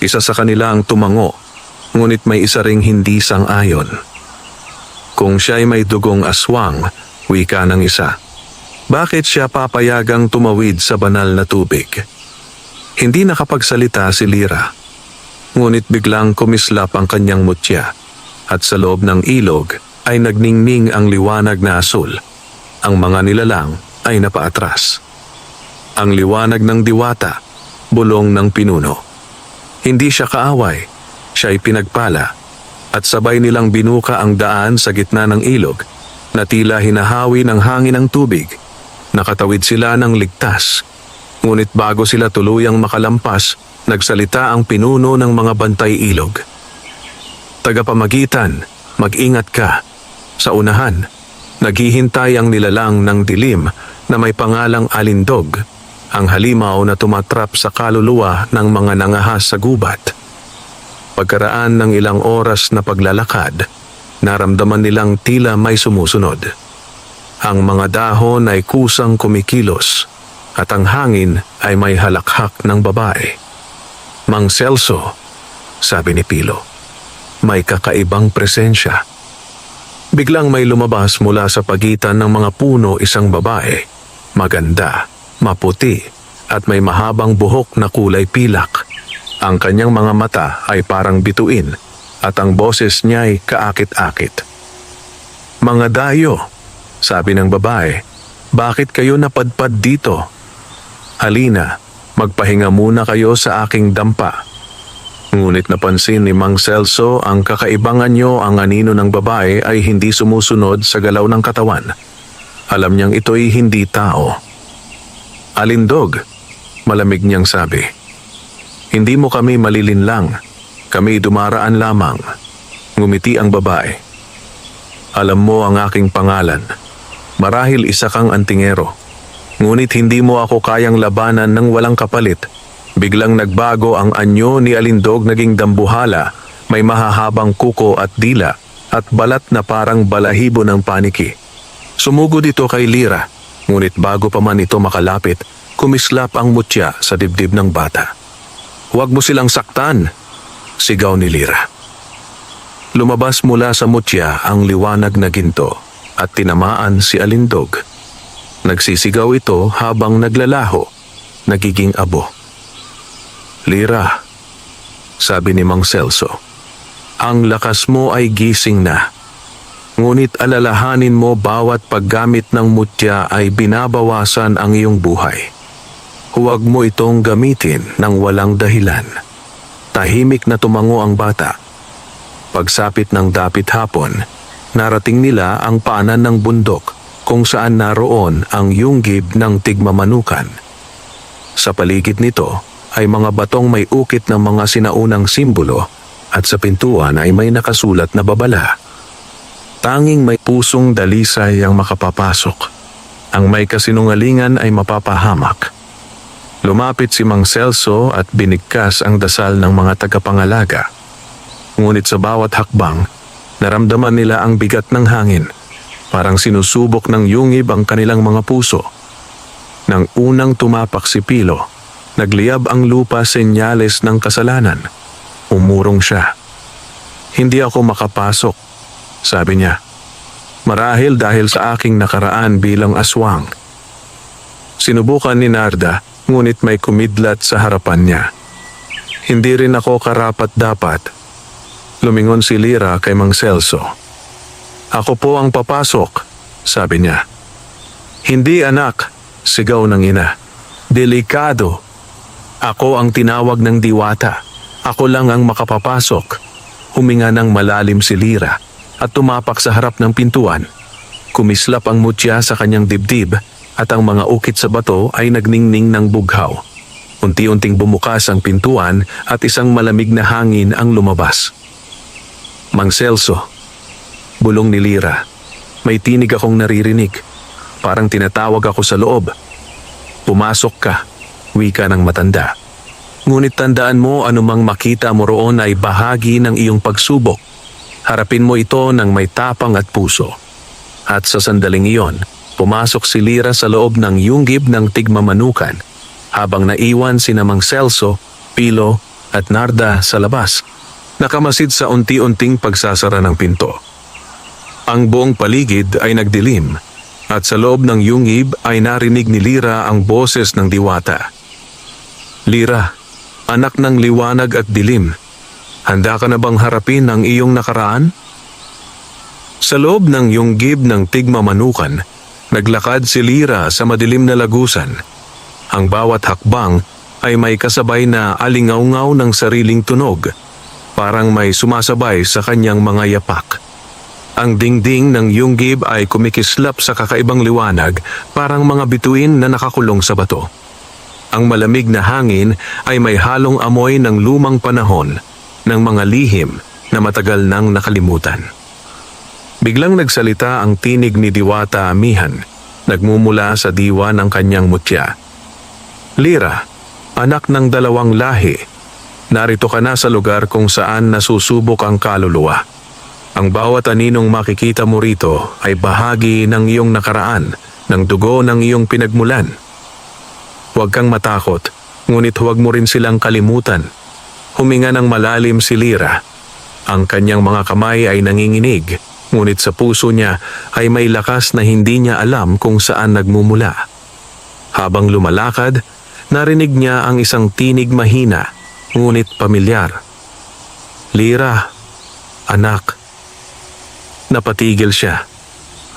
Isa sa kanila ang tumango, ngunit may isa ring hindi sang-ayon. Kung siya'y may dugong aswang, wika ng isa, bakit siya papayagang tumawid sa banal na tubig? Hindi nakapagsalita si Lira, ngunit biglang kumislap ang kanyang mutya at sa loob ng ilog ay nagningning ang liwanag na asul. Ang mga nilalang ay napaatras. Ang liwanag ng diwata, bulong ng pinuno. Hindi siya kaaway, siya'y pinagpala at sabay nilang binuka ang daan sa gitna ng ilog na tila hinahawi ng hangin ng tubig. Nakatawid sila ng ligtas. Ngunit bago sila tuluyang makalampas, nagsalita ang pinuno ng mga bantay ilog. Tagapamagitan, mag-ingat ka. Sa unahan, naghihintay ang nilalang ng dilim na may pangalang Alindog, ang halimaw na tumatrap sa kaluluwa ng mga nangahas sa gubat. Pagkaraan ng ilang oras na paglalakad, naramdaman nilang tila may sumusunod. Ang mga dahon ay kusang kumikilos at ang hangin ay may halakhak ng babae. Mang Celso, sabi ni Pilo, may kakaibang presensya. Biglang may lumabas mula sa pagitan ng mga puno isang babae. Maganda, maputi, at may mahabang buhok na kulay pilak. Ang kanyang mga mata ay parang bituin at ang boses niya ay kaakit-akit. "Mga dayo," sabi ng babae, "bakit kayo napadpad dito? Halina, magpahinga muna kayo sa aking dampa." Ngunit napansin ni Mang Celso ang kakaibang anyo. Ang anino ng babae ay hindi sumusunod sa galaw ng katawan. Alam niyang ito'y hindi tao. "Alindog," malamig niyang sabi. "Hindi mo kami malilinlang. Kami dumaraan lamang." Ngumiti ang babae. "Alam mo ang aking pangalan. Marahil isa kang antingero. Ngunit hindi mo ako kayang labanan ng walang kapalit." Biglang nagbago ang anyo ni Alindog, naging dambuhala, may mahahabang kuko at dila at balat na parang balahibo ng paniki. Sumugod ito kay Lira, ngunit bago pa man ito makalapit, kumislap ang mutya sa dibdib ng bata. "Huwag mo silang saktan," sigaw ni Lira. Lumabas mula sa mutya ang liwanag na ginto at tinamaan si Alindog. Nagsisigaw ito habang naglalaho, nagiging abo. "Lira," sabi ni Mang Celso, "ang lakas mo ay gising na. Ngunit alalahanin mo, bawat paggamit ng mutya ay binabawasan ang iyong buhay. Huwag mo itong gamitin ng walang dahilan." Tahimik na tumango ang bata. Pagsapit ng dapit hapon, narating nila ang paanan ng bundok kung saan naroon ang yunggib ng tigmamanukan. Sa paligid nito ay mga batong may ukit ng mga sinaunang simbolo at sa pintuan ay may nakasulat na babala. Tanging may pusong dalisay ang makapapasok. Ang may kasinungalingan ay mapapahamak. Lumapit si Mang Celso at binigkas ang dasal ng mga tagapangalaga. Ngunit sa bawat hakbang, naramdaman nila ang bigat ng hangin. Parang sinusubok ng yungib ang kanilang mga puso. Nang unang tumapak si Pilo, nagliyab ang lupa, senyales ng kasalanan. Umurong siya. "Hindi ako makapasok," sabi niya. "Marahil dahil sa aking nakaraan bilang aswang." Sinubukan ni Narda, ngunit may kumidlat sa harapan niya. "Hindi rin ako karapat-dapat." Lumingon si Lira kay Mang Celso. "Ako po ang papasok," sabi niya. "Hindi, anak," sigaw ng ina. "Delikado. Ako ang tinawag ng diwata. Ako lang ang makapapasok." Huminga ng malalim si Lira at tumapak sa harap ng pintuan. Kumislap ang mutya sa kanyang dibdib at ang mga ukit sa bato ay nagningning ng bughaw. Unti-unting bumukas ang pintuan at isang malamig na hangin ang lumabas. "Mang Celso," bulong ni Lira. "May tinig akong naririnig. Parang tinatawag ako sa loob." "Pumasok ka," wika ng matanda. "Ngunit tandaan mo, anumang makita mo roon ay bahagi ng iyong pagsubok. Harapin mo ito ng may tapang at puso." At sa sandaling iyon, pumasok si Lira sa loob ng yunggib ng tigmamanukan, habang naiwan sina Mang Celso, Pilo at Narda sa labas, nakamasid sa unti-unting pagsasara ng pinto. Ang buong paligid ay nagdilim, at sa loob ng yungib ay narinig ni Lira ang boses ng diwata. "Lira, anak ng liwanag at dilim, handa ka na bang harapin ang iyong nakaraan?" Sa loob ng yunggib ng tigmamanukan, naglakad si Lira sa madilim na lagusan. Ang bawat hakbang ay may kasabay na alingaw-ngaw ng sariling tunog, parang may sumasabay sa kanyang mga yapak. Ang dingding ng yunggib ay kumikislap sa kakaibang liwanag, parang mga bituin na nakakulong sa bato. Ang malamig na hangin ay may halong amoy ng lumang panahon, ng mga lihim na matagal nang nakalimutan. Biglang nagsalita ang tinig ni Diwata Amihan, nagmumula sa diwa ng kanyang mutya. "Lira, anak ng dalawang lahi, narito ka na sa lugar kung saan nasusubok ang kaluluwa. Ang bawat aninong makikita mo rito ay bahagi ng iyong nakaraan, ng dugo ng iyong pinagmulan. Huwag kang matakot, ngunit huwag mo rin silang kalimutan." Huminga ng malalim si Lira. Ang kanyang mga kamay ay nanginginig, Ngunit sa puso niya ay may lakas na hindi niya alam kung saan nagmumula. Habang lumalakad, narinig niya ang isang tinig mahina, ngunit pamilyar. "Lira, anak." Napatigil siya.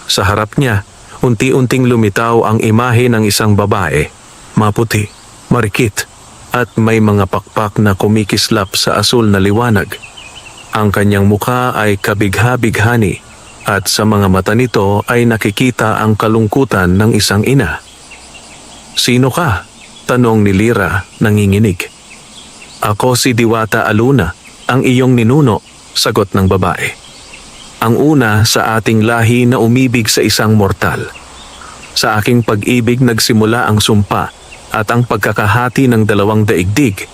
Sa harap niya, unti-unting lumitaw ang imahe ng isang babae, maputi, marikit, at may mga pakpak na kumikislap sa asul na liwanag. Ang kanyang mukha ay kabigha-bighani at sa mga mata nito ay nakikita ang kalungkutan ng isang ina. "Sino ka?" tanong ni Lira, nanginginig. "Ako si Diwata Aluna, ang iyong ninuno," sagot ng babae. "Ang una sa ating lahi na umibig sa isang mortal. Sa aking pag-ibig nagsimula ang sumpa at ang pagkakahati ng dalawang daigdig."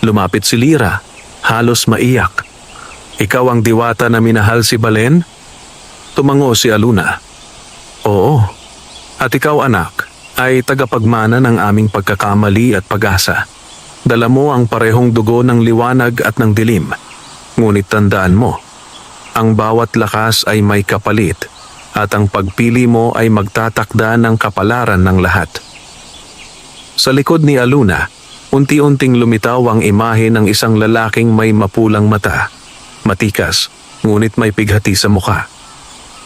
Lumapit si Lira, halos maiyak. "Ikaw ang diwata na minahal si Balen?" Tumango si Aluna. "Oo. At ikaw, anak, ay tagapagmana ng aming pagkakamali at pag-asa. Dala mo ang parehong dugo ng liwanag at ng dilim. Ngunit tandaan mo, ang bawat lakas ay may kapalit at ang pagpili mo ay magtatakda ng kapalaran ng lahat." Sa likod ni Aluna, unti-unting lumitaw ang imahe ng isang lalaking may mapulang mata. Matikas, ngunit may pighati sa mukha.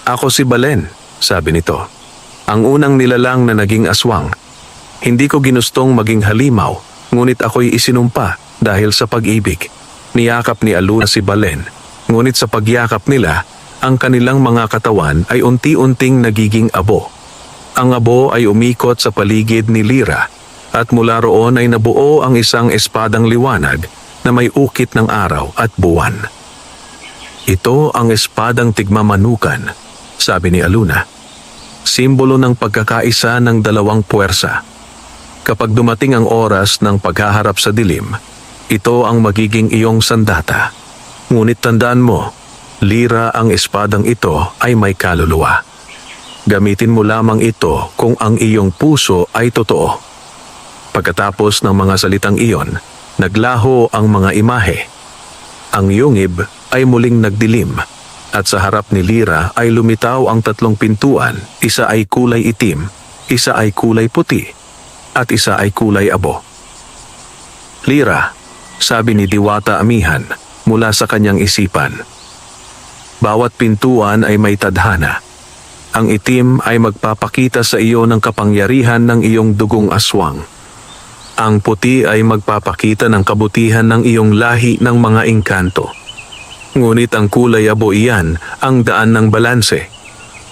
"Ako si Balen," sabi nito. "Ang unang nilalang na naging aswang. Hindi ko ginustong maging halimaw, ngunit ako'y isinumpa dahil sa pag-ibig." Niyakap ni Aluna si Balen, ngunit sa pagyakap nila, ang kanilang mga katawan ay unti-unting nagiging abo. Ang abo ay umikot sa paligid ni Lira at mula roon ay nabuo ang isang espadang liwanag na may ukit ng araw at buwan. "Ito ang espadang tigmamanukan," sabi ni Aluna. "Simbolo ng pagkakaisa ng dalawang puwersa. Kapag dumating ang oras ng paghaharap sa dilim, ito ang magiging iyong sandata. Ngunit tandaan mo, Lira, ang espadang ito ay may kaluluwa. Gamitin mo lamang ito kung ang iyong puso ay totoo." Pagkatapos ng mga salitang iyon, naglaho ang mga imahe. Ang yungib ay muling nagdilim at sa harap ni Lira ay lumitaw ang 3 pintuan, isa ay kulay itim, isa ay kulay puti, at isa ay kulay abo. "Lira," sabi ni Diwata Amihan mula sa kanyang isipan, "bawat pintuan ay may tadhana. Ang itim ay magpapakita sa iyo ng kapangyarihan ng iyong dugong aswang. Ang puti ay magpapakita ng kabutihan ng iyong lahi ng mga engkanto. Ngunit ang kulay abo iyan ang daan ng balanse.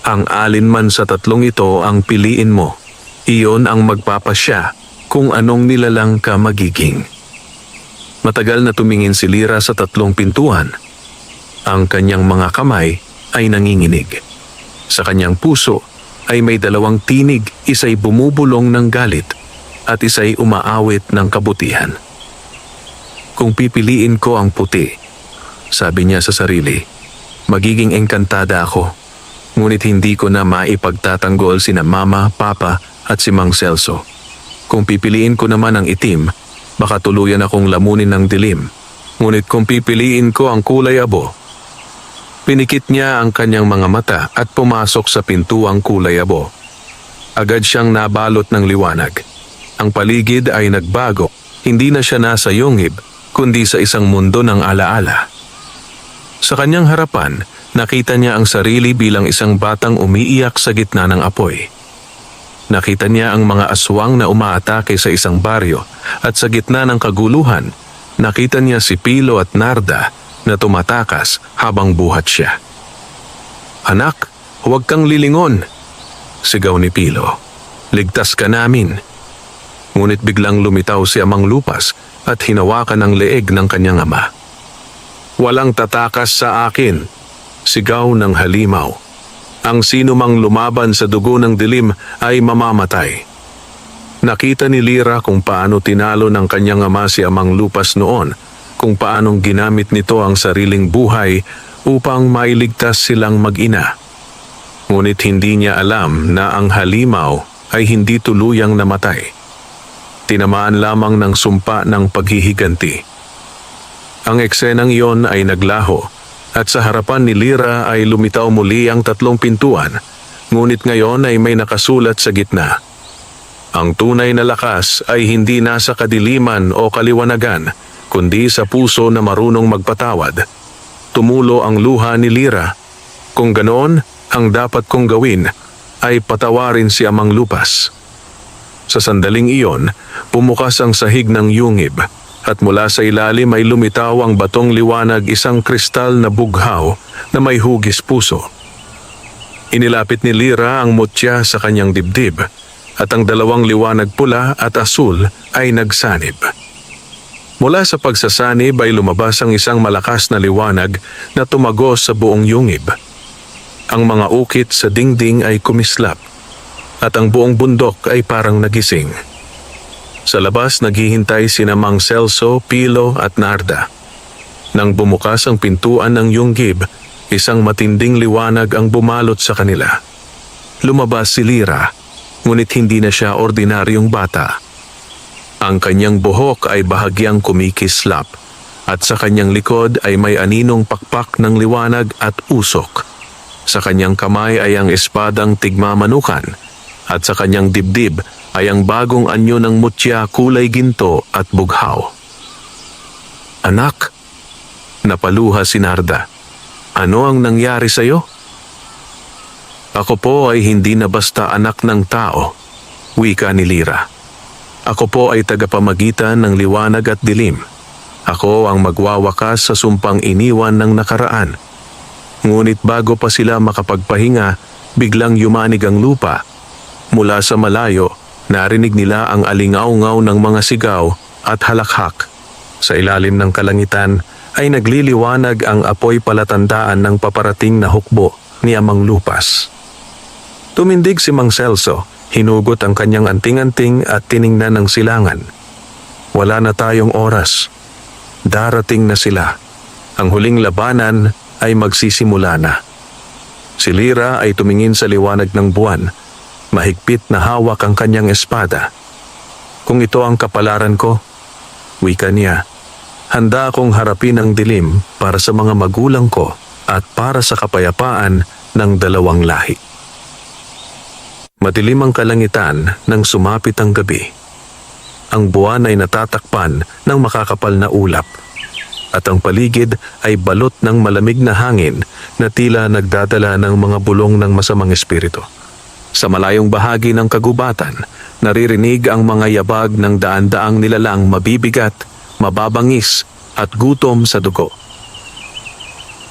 Ang alin man sa 3 ito ang piliin mo, iyon ang magpapasya kung anong nilalang ka magiging." Matagal na tumingin si Lira sa 3 pintuan. Ang kanyang mga kamay ay nanginginig. Sa kanyang puso ay may 2 tinig, isa'y bumubulong ng galit at isa'y umaawit ng kabutihan. "Kung pipiliin ko ang puti," sabi niya sa sarili, "magiging engkantada ako. Ngunit hindi ko na maipagtatanggol sina Mama, Papa at si Mang Celso. Kung pipiliin ko naman ang itim, baka tuluyan akong lamunin ng dilim. Ngunit kung pipiliin ko ang kulay abo." Pinikit niya ang kanyang mga mata at pumasok sa pintuang kulay abo. Agad siyang nabalot ng liwanag. Ang paligid ay nagbago. Hindi na siya nasa yungib, kundi sa isang mundo ng alaala. Sa kanyang harapan, nakita niya ang sarili bilang isang batang umiiyak sa gitna ng apoy. Nakita niya ang mga aswang na umaatake sa isang baryo at sa gitna ng kaguluhan, nakita niya si Pilo at Narda na tumatakas habang buhat siya. "Anak, huwag kang lilingon," sigaw ni Pilo. "Ligtas ka namin." Ngunit biglang lumitaw si Amang Lupas at hinawakan ang leeg ng kanyang ama. "Walang tatakas sa akin," sigaw ng halimaw. "Ang sino mang lumaban sa dugo ng dilim ay mamamatay." Nakita ni Lira kung paano tinalo ng kanyang ama si Amang Lupas noon, kung paanong ginamit nito ang sariling buhay upang mailigtas silang mag-ina. Ngunit hindi niya alam na ang halimaw ay hindi tuluyang namatay. Tinamaan lamang ng sumpa ng paghihiganti. Ang eksenang iyon ay naglaho At sa harapan ni Lyra ay lumitaw muli ang 3 pintuan, ngunit ngayon ay may nakasulat sa gitna. Ang tunay na lakas ay hindi nasa kadiliman o kaliwanagan, kundi sa puso na marunong magpatawad. Tumulo ang luha ni Lyra. Kung ganoon, ang dapat kong gawin ay patawarin si Amang Lupas. Sa sandaling iyon, pumukas ang sahig ng yungib at mula sa ilalim ay lumitaw ang batong liwanag, isang kristal na bughaw na may hugis puso. Inilapit ni Lyra ang mutya sa kanyang dibdib at ang 2 liwanag pula at asul ay nagsanib. Mula sa pagsasanib ay lumabas ang isang malakas na liwanag na tumagos sa buong yungib. Ang mga ukit sa dingding ay kumislap at ang buong bundok ay parang nagising. Sa labas naghihintay sina Mang Celso, Pilo at Narda. Nang bumukas ang pintuan ng yunggib, isang matinding liwanag ang bumalot sa kanila. Lumabas si Lyra, ngunit hindi na siya ordinaryong bata. Ang kanyang buhok ay bahagyang kumikislap at sa kanyang likod ay may aninong pakpak ng liwanag at usok. Sa kanyang kamay ay ang espadang tigmamanukan at sa kanyang dibdib ay ang bagong anyo ng mutya kulay ginto at bughaw. "Anak," napaluha si Narda. "Ano ang nangyari sa iyo?" "Ako po ay hindi na basta anak ng tao," wika ni Lyra. "Ako po ay tagapamagitan ng liwanag at dilim. Ako ang magwawakas sa sumpang iniwan ng nakaraan. Ngunit bago pa sila makapagpahinga, biglang yumanig ang lupa. Mula sa malayo, narinig nila ang alingaw-ngaw ng mga sigaw at halakhak. Sa ilalim ng kalangitan ay nagliliwanag ang apoy palatandaan ng paparating na hukbo ni Amang Lupas. Tumindig si Mang Celso, hinugot ang kanyang anting-anting at tiningnan ng silangan. "Wala na tayong oras. Darating na sila. Ang huling labanan ay magsisimula na." Si Lyra ay tumingin sa liwanag ng buwan. Mahigpit na hawak ang kanyang espada. "Kung ito ang kapalaran ko," wika niya, "handa akong harapin ang dilim para sa mga magulang ko at para sa kapayapaan ng 2 lahi." Madilim ang kalangitan nang sumapit ang gabi. Ang buwan ay natatakpan ng makakapal na ulap at ang paligid ay balot ng malamig na hangin na tila nagdadala ng mga bulong ng masamang espiritu. Sa malayong bahagi ng kagubatan, naririnig ang mga yabag ng daan-daang nilalang mabibigat, mababangis at gutom sa dugo.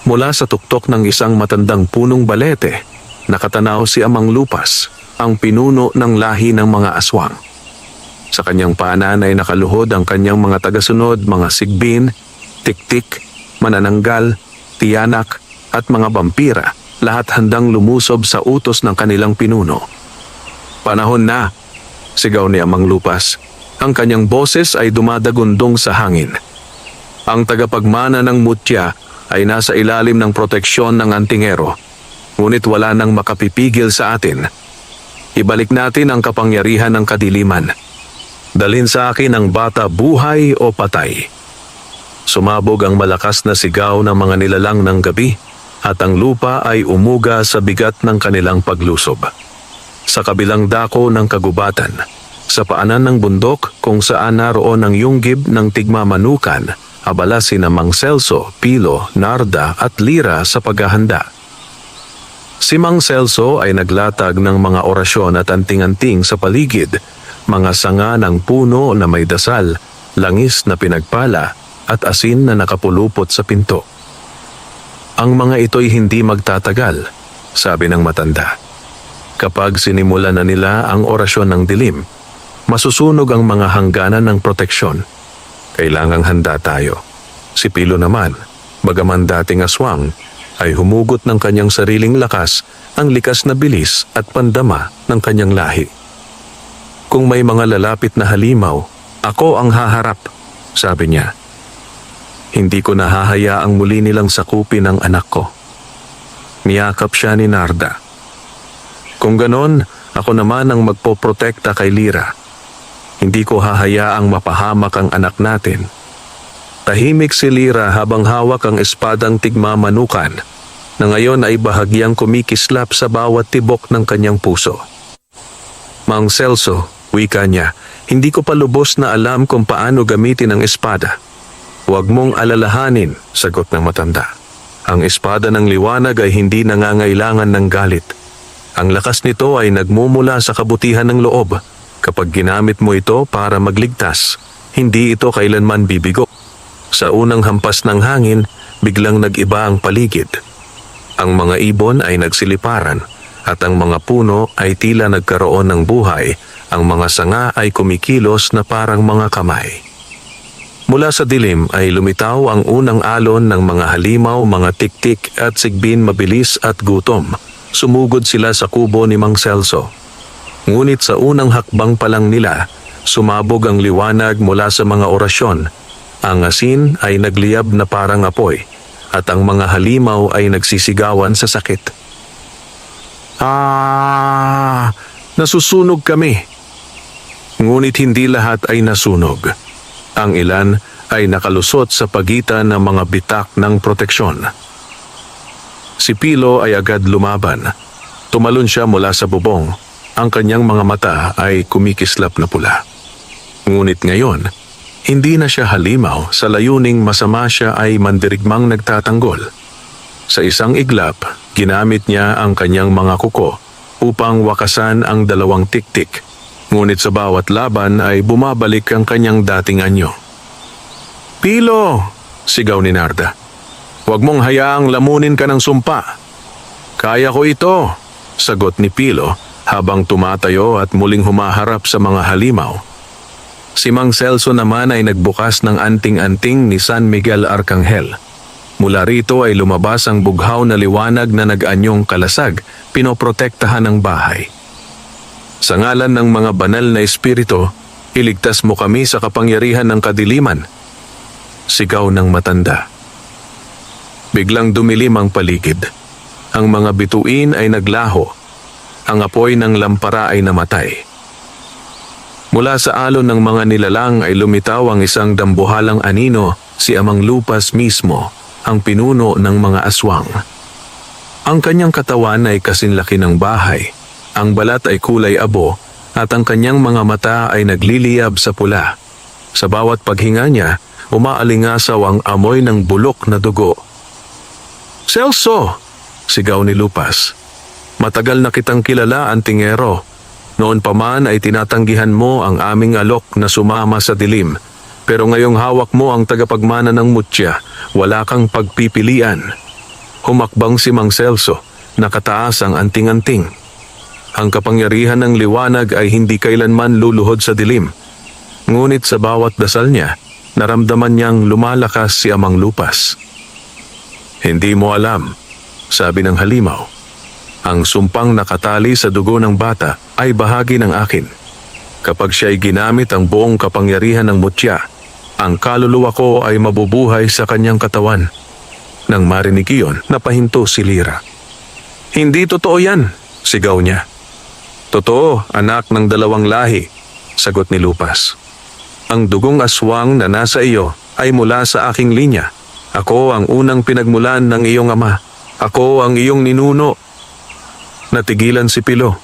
Mula sa tuktok ng isang matandang punong balete, nakatanaw si Amang Lupas, ang pinuno ng lahi ng mga aswang. Sa kanyang paanan ay nakaluhod ang kanyang mga tagasunod, mga sigbin, tiktik, manananggal, tiyanak at mga vampira, lahat handang lumusob sa utos ng kanilang pinuno. "Panahon na!" sigaw ni Amang Lupas. Ang kanyang boses ay dumadagundong sa hangin. Ang tagapagmana ng mutya ay nasa ilalim ng proteksyon ng antingero, ngunit wala nang makapipigil sa atin. Ibalik natin ang kapangyarihan ng kadiliman. Dalhin sa akin ang bata, buhay o patay. Sumabog ang malakas na sigaw ng mga nilalang ng gabi at ang lupa ay umuga sa bigat ng kanilang paglusob. Sa kabilang dako ng kagubatan, sa paanan ng bundok kung saan naroon ang yunggib ng tigmamanukan, abala sina Mang Celso, Pilo, Narda at Lyra sa paghahanda. Si Mang Celso ay naglatag ng mga orasyon at anting-anting sa paligid, mga sanga ng puno na may dasal, langis na pinagpala at asin na nakapulupot sa pinto. "Ang mga ito'y hindi magtatagal," sabi ng matanda. "Kapag sinimulan na nila ang orasyon ng dilim, masusunog ang mga hangganan ng proteksyon. Kailangang handa tayo." Si Pilo naman, bagaman dating aswang, ay humugot ng kanyang sariling lakas, ang likas na bilis at pandama ng kanyang lahi. "Kung may mga lalapit na halimaw, ako ang haharap," sabi niya. "Hindi ko nahahayaang muli nilang sakupin ang anak ko." Niyakap siya ni Narda. "Kung ganon, ako naman ang magpoprotekta kay Lyra. Hindi ko hahayaang mapahamak ang anak natin." Tahimik si Lyra habang hawak ang espadang tigmamanukan na ngayon ay bahagyang kumikislap sa bawat tibok ng kanyang puso. Mang Celso, wika niya, hindi ko pa lubos na alam kung paano gamitin ang espada. Huwag mong alalahanin, sagot ng matanda. Ang espada ng liwanag ay hindi nangangailangan ng galit. Ang lakas nito ay nagmumula sa kabutihan ng loob. Kapag ginamit mo ito para magligtas, hindi ito kailanman bibigo. Sa unang hampas ng hangin, biglang nag-iba ang paligid. Ang mga ibon ay nagsiliparan at ang mga puno ay tila nagkaroon ng buhay. Ang mga sanga ay kumikilos na parang mga kamay. Mula sa dilim ay lumitaw ang unang alon ng mga halimaw, mga tiktik at sigbin mabilis at gutom. Sumugod sila sa kubo ni Mang Celso. Ngunit sa unang hakbang pa lang nila, sumabog ang liwanag mula sa mga orasyon. Ang asin ay nagliyab na parang apoy at ang mga halimaw ay nagsisigawan sa sakit. Nasusunog kami. Ngunit hindi lahat ay nasunog. Ang ilan ay nakalusot sa pagitan ng mga bitak ng proteksyon. Si Pilo ay agad lumaban. Tumalon siya mula sa bubong. Ang kanyang mga mata ay kumikislap na pula. Ngunit ngayon, hindi na siya halimaw. Sa layuning masama siya ay mandirigmang nagtatanggol. Sa isang iglap, ginamit niya ang kanyang mga kuko upang wakasan ang dalawang tiktik. Ngunit sa bawat laban ay bumabalik ang kanyang dating anyo. Pilo! Sigaw ni Narda. Huwag mong hayaang lamunin ka ng sumpa. Kaya ko ito, sagot ni Pilo habang tumatayo at muling humaharap sa mga halimaw. Si Mang Celso naman ay nagbukas ng anting-anting ni San Miguel Arcangel. Mula rito ay lumabas ang bughaw na liwanag na nag-anyong kalasag, pinoprotektahan ng bahay. Sa ngalan ng mga banal na espiritu, iligtas mo kami sa kapangyarihan ng kadiliman. Sigaw ng matanda. Biglang dumilim ang paligid. Ang mga bituin ay naglaho. Ang apoy ng lampara ay namatay. Mula sa alon ng mga nilalang ay lumitaw ang isang dambuhalang anino, si Amang Lupas mismo, ang pinuno ng mga aswang. Ang kanyang katawan ay kasinlaki ng bahay. Ang balat ay kulay abo at ang kanyang mga mata ay nagliliyab sa pula. Sa bawat paghinga niya, umaalingasaw ang amoy ng bulok na dugo. Celso! Sigaw ni Lupas. Matagal na kitang kilala, Antingero. Noon pa man ay tinatanggihan mo ang aming alok na sumama sa dilim. Pero ngayong hawak mo ang tagapagmana ng mutya, wala kang pagpipilian. Humakbang si Mang Celso, nakataas ang anting-anting. Ang kapangyarihan ng liwanag ay hindi kailanman luluhod sa dilim. Ngunit sa bawat dasal niya, naramdaman niyang lumalakas si Amang Lupas. Hindi mo alam, sabi ng halimaw. Ang sumpang nakatali sa dugo ng bata ay bahagi ng akin. Kapag siya'y ginamit ang buong kapangyarihan ng mutya, ang kaluluwa ko ay mabubuhay sa kanyang katawan. Nang marinig iyon, napahinto si Lyra. Hindi totoo yan, sigaw niya. Totoo, anak ng dalawang lahi, sagot ni Lupas. Ang dugong aswang na nasa iyo ay mula sa aking linya. Ako ang unang pinagmulan ng iyong ama. Ako ang iyong ninuno. Natigilan si Pilo.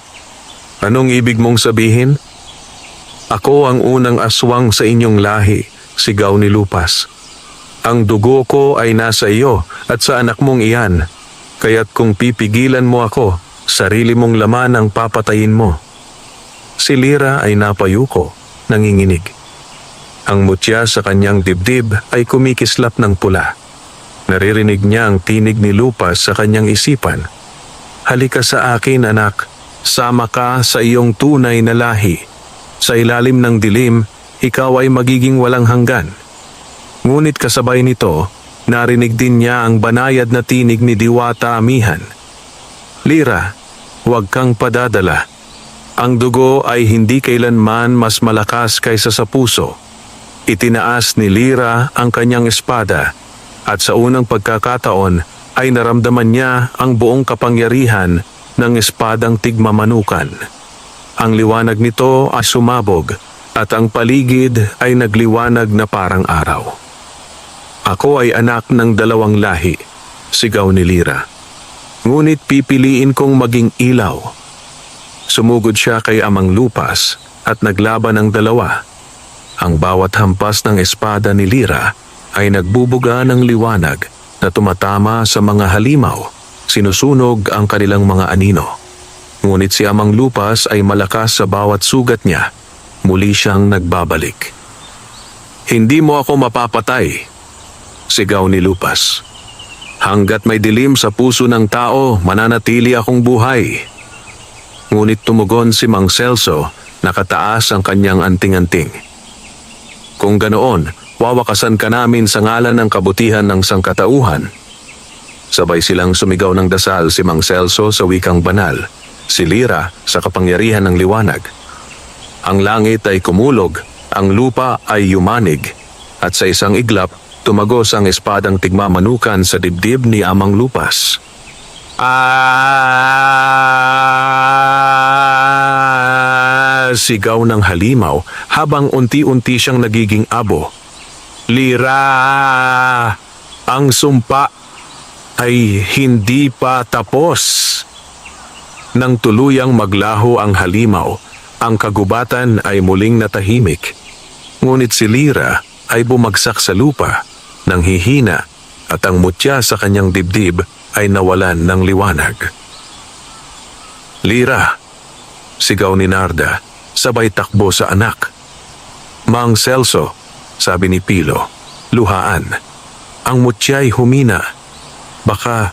Anong ibig mong sabihin? Ako ang unang aswang sa inyong lahi, sigaw ni Lupas. Ang dugo ko ay nasa iyo at sa anak mong iyan. Kaya't kung pipigilan mo ako, sarili mong laman ang papatayin mo. Si Lyra ay napayuko, nanginginig. Ang mutya sa kanyang dibdib ay kumikislap ng pula. Naririnig niya ang tinig ni Lupas sa kanyang isipan. Halika sa akin, anak. Sama ka sa iyong tunay na lahi. Sa ilalim ng dilim, ikaw ay magiging walang hanggan. Ngunit kasabay nito, narinig din niya ang banayad na tinig ni Diwata Amihan. Lyra, huwag kang padadala. Ang dugo ay hindi kailanman mas malakas kaysa sa puso. Itinaas ni Lyra ang kanyang espada at sa unang pagkakataon ay naramdaman niya ang buong kapangyarihan ng espadang tigmamanukan. Ang liwanag nito ay sumabog at ang paligid ay nagliwanag na parang araw. Ako ay anak ng dalawang lahi, sigaw ni Lyra. Ngunit pipiliin kong maging ilaw. Sumugod siya kay Amang Lupas at naglaban ang dalawa. Ang bawat hampas ng espada ni Lyra ay nagbubuga ng liwanag na tumatama sa mga halimaw, sinusunog ang kanilang mga anino. Ngunit si Amang Lupas ay malakas sa bawat sugat niya, muli siyang nagbabalik. Hindi mo ako mapapatay, sigaw ni Lupas. Hanggat may dilim sa puso ng tao, mananatili akong buhay. Ngunit tumugon si Mang Celso, nakataas ang kanyang anting-anting. Kung ganoon, wawakasan ka namin sa ngalan ng kabutihan ng sangkatauhan. Sabay silang sumigaw ng dasal si Mang Celso sa wikang banal, si Lyra sa kapangyarihan ng liwanag. Ang langit ay kumulog, ang lupa ay yumanig, at sa isang iglap, tumagos ang espadang tigmamanukan sa dibdib ni Amang Lupas. Sigaw ng halimaw habang unti-unti siyang nagiging abo. Lyra! Ang sumpa ay hindi pa tapos. Nang tuluyang maglaho ang halimaw, ang kagubatan ay muling natahimik. Ngunit si Lyra ay bumagsak sa lupa, nang hihina, at ang mutya sa kanyang dibdib ay nawalan ng liwanag. Lyra! Sigaw ni Narda, sabay takbo sa anak. Mang Celso, sabi ni Pilo, luhaan. Ang mutya'y humina. Baka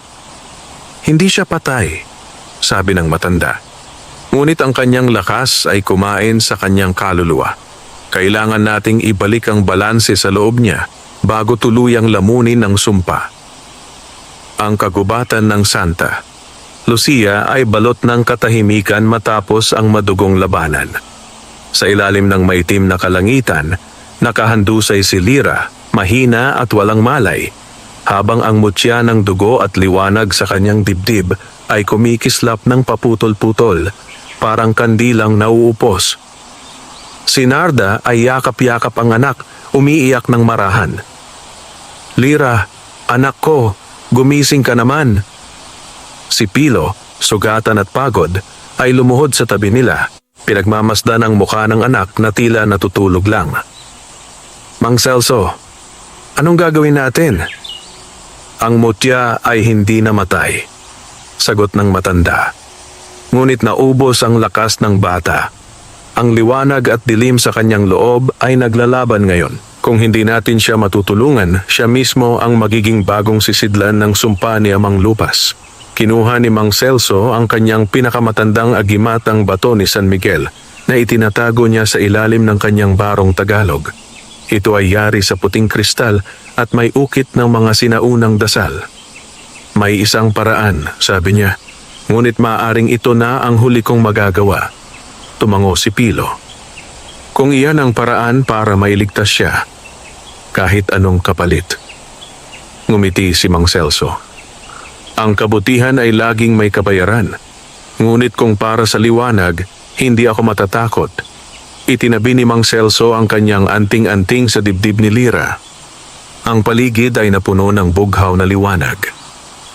hindi siya patay, sabi ng matanda. Ngunit ang kanyang lakas ay kumain sa kanyang kaluluwa. Kailangan nating ibalik ang balanse sa loob niya bago tuluyang lamunin ng sumpa. Ang kagubatan ng Santa Lucia ay balot ng katahimikan matapos ang madugong labanan. Sa ilalim ng maitim na kalangitan, nakahandusay si Lyra, mahina at walang malay, habang ang mutya ng dugo at liwanag sa kanyang dibdib ay kumikislap ng paputol-putol, parang kandilang nauupos. Si Narda ay yakap-yakap ang anak, umiiyak ng marahan. Lyra, anak ko, gumising ka naman. Si Pilo, sugatan at pagod, ay lumuhod sa tabi nila, pinagmamasdan ang mukha ng anak na tila natutulog lang. Mang Celso, anong gagawin natin? Ang mutya ay hindi namatay, sagot ng matanda. Ngunit naubos ang lakas ng bata. Ang liwanag at dilim sa kanyang loob ay naglalaban ngayon. Kung hindi natin siya matutulungan, siya mismo ang magiging bagong sisidlan ng sumpa ni Amang Lupas. Kinuha ni Mang Celso ang kanyang pinakamatandang agimatang bato ni San Miguel na itinatago niya sa ilalim ng kanyang barong Tagalog. Ito ay yari sa puting kristal at may ukit ng mga sinaunang dasal. May isang paraan, sabi niya, ngunit maaaring ito na ang huli kong magagawa. Tumango si Pilo. Kung iyan ang paraan para mailigtas siya, kahit anong kapalit. Ngumiti si Mang Celso. Ang kabutihan ay laging may kabayaran, ngunit kung para sa liwanag, hindi ako matatakot. Itinabi ni Mang Celso ang kanyang anting-anting sa dibdib ni Lyra. Ang paligid ay napuno ng bughaw na liwanag.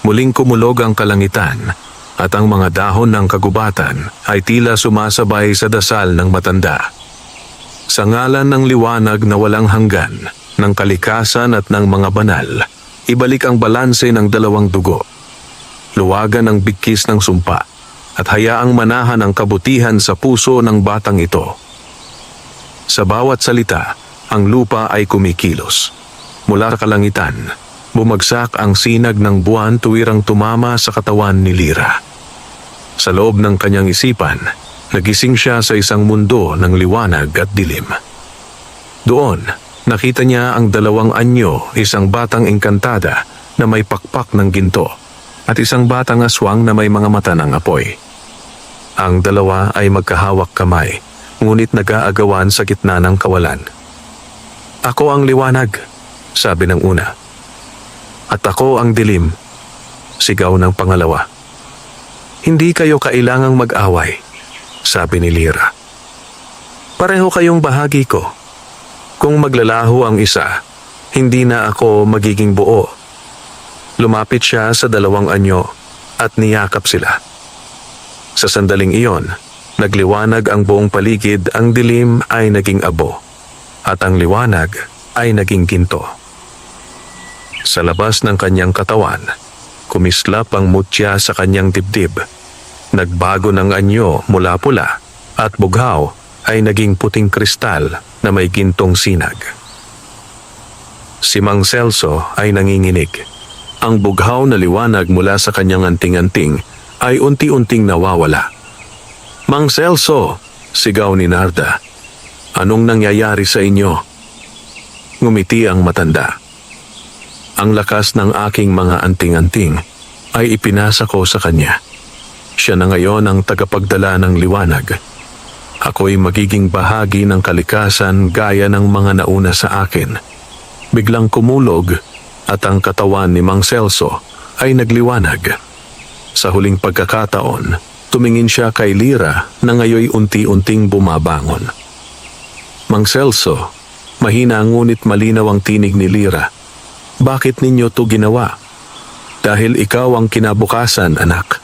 Muling kumulog ang kalangitan at ang mga dahon ng kagubatan ay tila sumasabay sa dasal ng matanda. Sa ngalan ng liwanag na walang hanggan, ng kalikasan at ng mga banal, ibalik ang balanse ng dalawang dugo. Luwagan ang bigkis ng sumpa at hayaang manahan ang kabutihan sa puso ng batang ito. Sa bawat salita, ang lupa ay kumikilos. Mula sa kalangitan, bumagsak ang sinag ng buwan tuwirang tumama sa katawan ni Lyra. Sa loob ng kanyang isipan, nagising siya sa isang mundo ng liwanag at dilim. Doon, nakita niya ang dalawang anyo, isang batang engkantada na may pakpak ng ginto at isang batang aswang na may mga mata ng apoy. Ang dalawa ay magkahawak kamay, ngunit nag-aagawan sa gitna ng kawalan. Ako ang liwanag, sabi ng una. At ako ang dilim, sigaw ng pangalawa. Hindi kayo kailangang mag-away, sabi ni Lyra. Pareho kayong bahagi ko. Kung maglalaho ang isa, Hindi na ako magiging buo. Lumapit siya sa dalawang anyo at niyakap sila. Sa sandaling iyon, nagliwanag ang buong paligid, ang dilim ay naging abo, at ang liwanag ay naging ginto. Sa labas ng kanyang katawan, kumislap ang mutya sa kanyang dibdib. Nagbago ng anyo mula pula at bughaw ay naging puting kristal na may gintong sinag. Si Mang Celso ay nanginginig. Ang bughaw na liwanag mula sa kanyang anting-anting ay unti-unting nawawala. "Mang Celso!" sigaw ni Narda. "Anong nangyayari sa inyo?" Ngumiti ang matanda. "Ang lakas ng aking mga anting-anting ay ipinasa ko sa kanya. Siya na ngayon ang tagapagdala ng liwanag. Ako'y magiging bahagi ng kalikasan gaya ng mga nauna sa akin." Biglang kumulog at ang katawan ni Mang Celso ay nagliwanag. Sa huling pagkakataon, tumingin siya kay Lira na ngayoy unti-unting bumabangon. "Mang Celso," mahina ngunit malinaw ang tinig ni Lira. "Bakit ninyo to ginawa?" "Dahil ikaw ang kinabukasan, anak.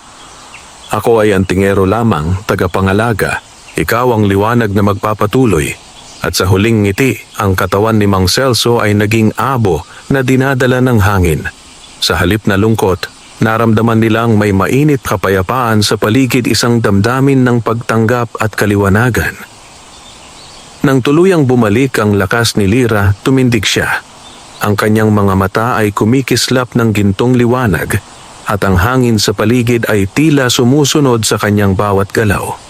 Ako ay antingero lamang, tagapangalaga. Ikaw ang liwanag na magpapatuloy." At sa huling ngiti, ang katawan ni Mang Celso ay naging abo na dinadala ng hangin. Sa halip na lungkot, naramdaman nilang may mainit kapayapaan sa paligid, isang damdamin ng pagtanggap at kaliwanagan. Nang tuluyang bumalik ang lakas ni Lira, tumindig siya. Ang kanyang mga mata ay kumikislap ng gintong liwanag at ang hangin sa paligid ay tila sumusunod sa kanyang bawat galaw.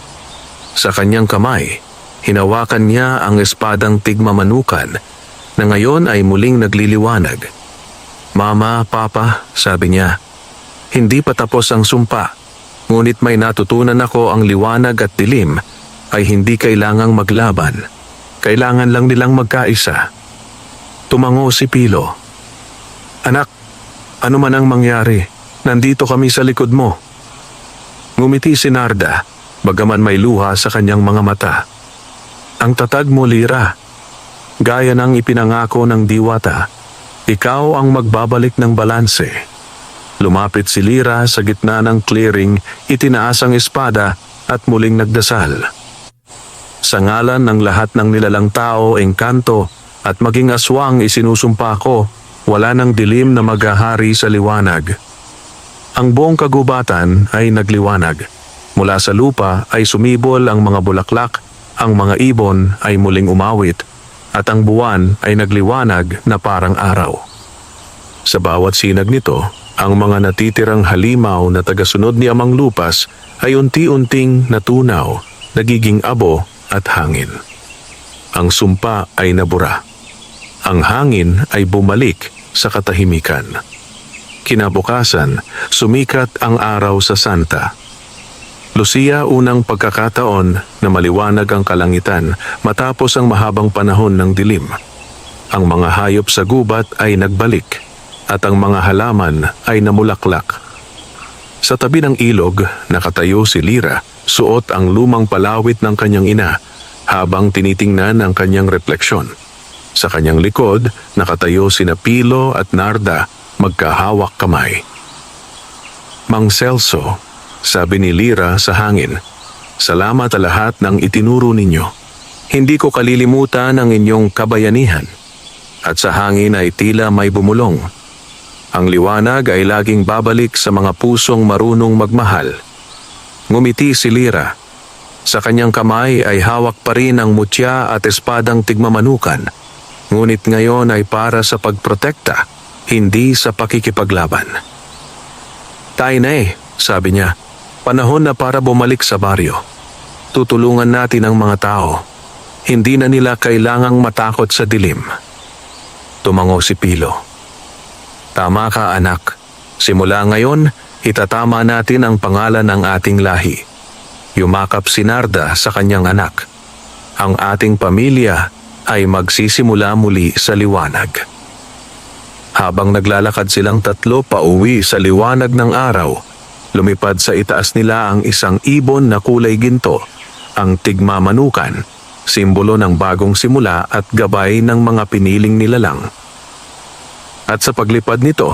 Sa kanyang kamay, hinawakan niya ang espadang tigmamanukan na ngayon ay muling nagliliwanag. "Mama, Papa," sabi niya, "hindi pa tapos ang sumpa. Ngunit may natutunan ako, ang liwanag at dilim ay hindi kailangang maglaban. Kailangan lang nilang magkaisa." Tumango si Pilo. "Anak, ano man ang mangyari, nandito kami sa likod mo." Ngumiti si Narda, bagaman may luha sa kanyang mga mata. "Ang tatag mo, Lira. Gaya ng ipinangako ng diwata, ikaw ang magbabalik ng balanse." Lumapit si Lira sa gitna ng clearing, itinaas ang espada at muling nagdasal. "Sa ngalan ng lahat ng nilalang tao, engkanto at maging aswang, isinusumpa ko, wala ng dilim na maghahari sa liwanag." Ang buong kagubatan ay nagliwanag. Mula sa lupa ay sumibol ang mga bulaklak, ang mga ibon ay muling umawit, at ang buwan ay nagliwanag na parang araw. Sa bawat sinag nito, ang mga natitirang halimaw na tagasunod ni Amang Lupas ay unti-unting natunaw, nagiging abo at hangin. Ang sumpa ay nabura. Ang hangin ay bumalik sa katahimikan. Kinabukasan, sumikat ang araw sa Santa. Lucia, unang pagkakataon na maliwanag ang kalangitan matapos ang mahabang panahon ng dilim. Ang mga hayop sa gubat ay nagbalik at ang mga halaman ay namulaklak. Sa tabi ng ilog, nakatayo si Lira, suot ang lumang palawit ng kanyang ina habang tinitingnan ang kanyang refleksyon. Sa kanyang likod, nakatayo sina Pilo at Narda, magkahawak kamay. "Mang Celso," sabi ni Lira sa hangin, "salamat sa lahat ng itinuro ninyo. Hindi ko kalilimutan ang inyong kabayanihan." At sa hangin ay tila may bumulong. "Ang liwanag ay laging babalik sa mga pusong marunong magmahal." Ngumiti si Lira. Sa kanyang kamay ay hawak pa rin ang mutya at espadang tigmamanukan. Ngunit ngayon ay para sa pagprotekta, hindi sa pakikipaglaban. "Tayo na sabi niya. "Panahon na para bumalik sa baryo. Tutulungan natin ang mga tao. Hindi na nila kailangang matakot sa dilim." Tumango si Pilo. "Tama ka, anak. Simula ngayon, itatama natin ang pangalan ng ating lahi." Yumakap si Narda sa kanyang anak. "Ang ating pamilya ay magsisimula muli sa liwanag." Habang naglalakad silang tatlo pauwi sa liwanag ng araw, lumipad sa itaas nila ang isang ibon na kulay ginto, ang tigmamanukan, simbolo ng bagong simula at gabay ng mga piniling nilalang. At sa paglipad nito,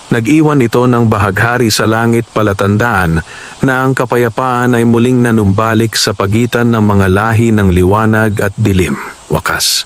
nag-iwan ito ng bahaghari sa langit palatandaan na ang kapayapaan ay muling nanumbalik sa pagitan ng mga lahi ng liwanag at dilim. Wakas.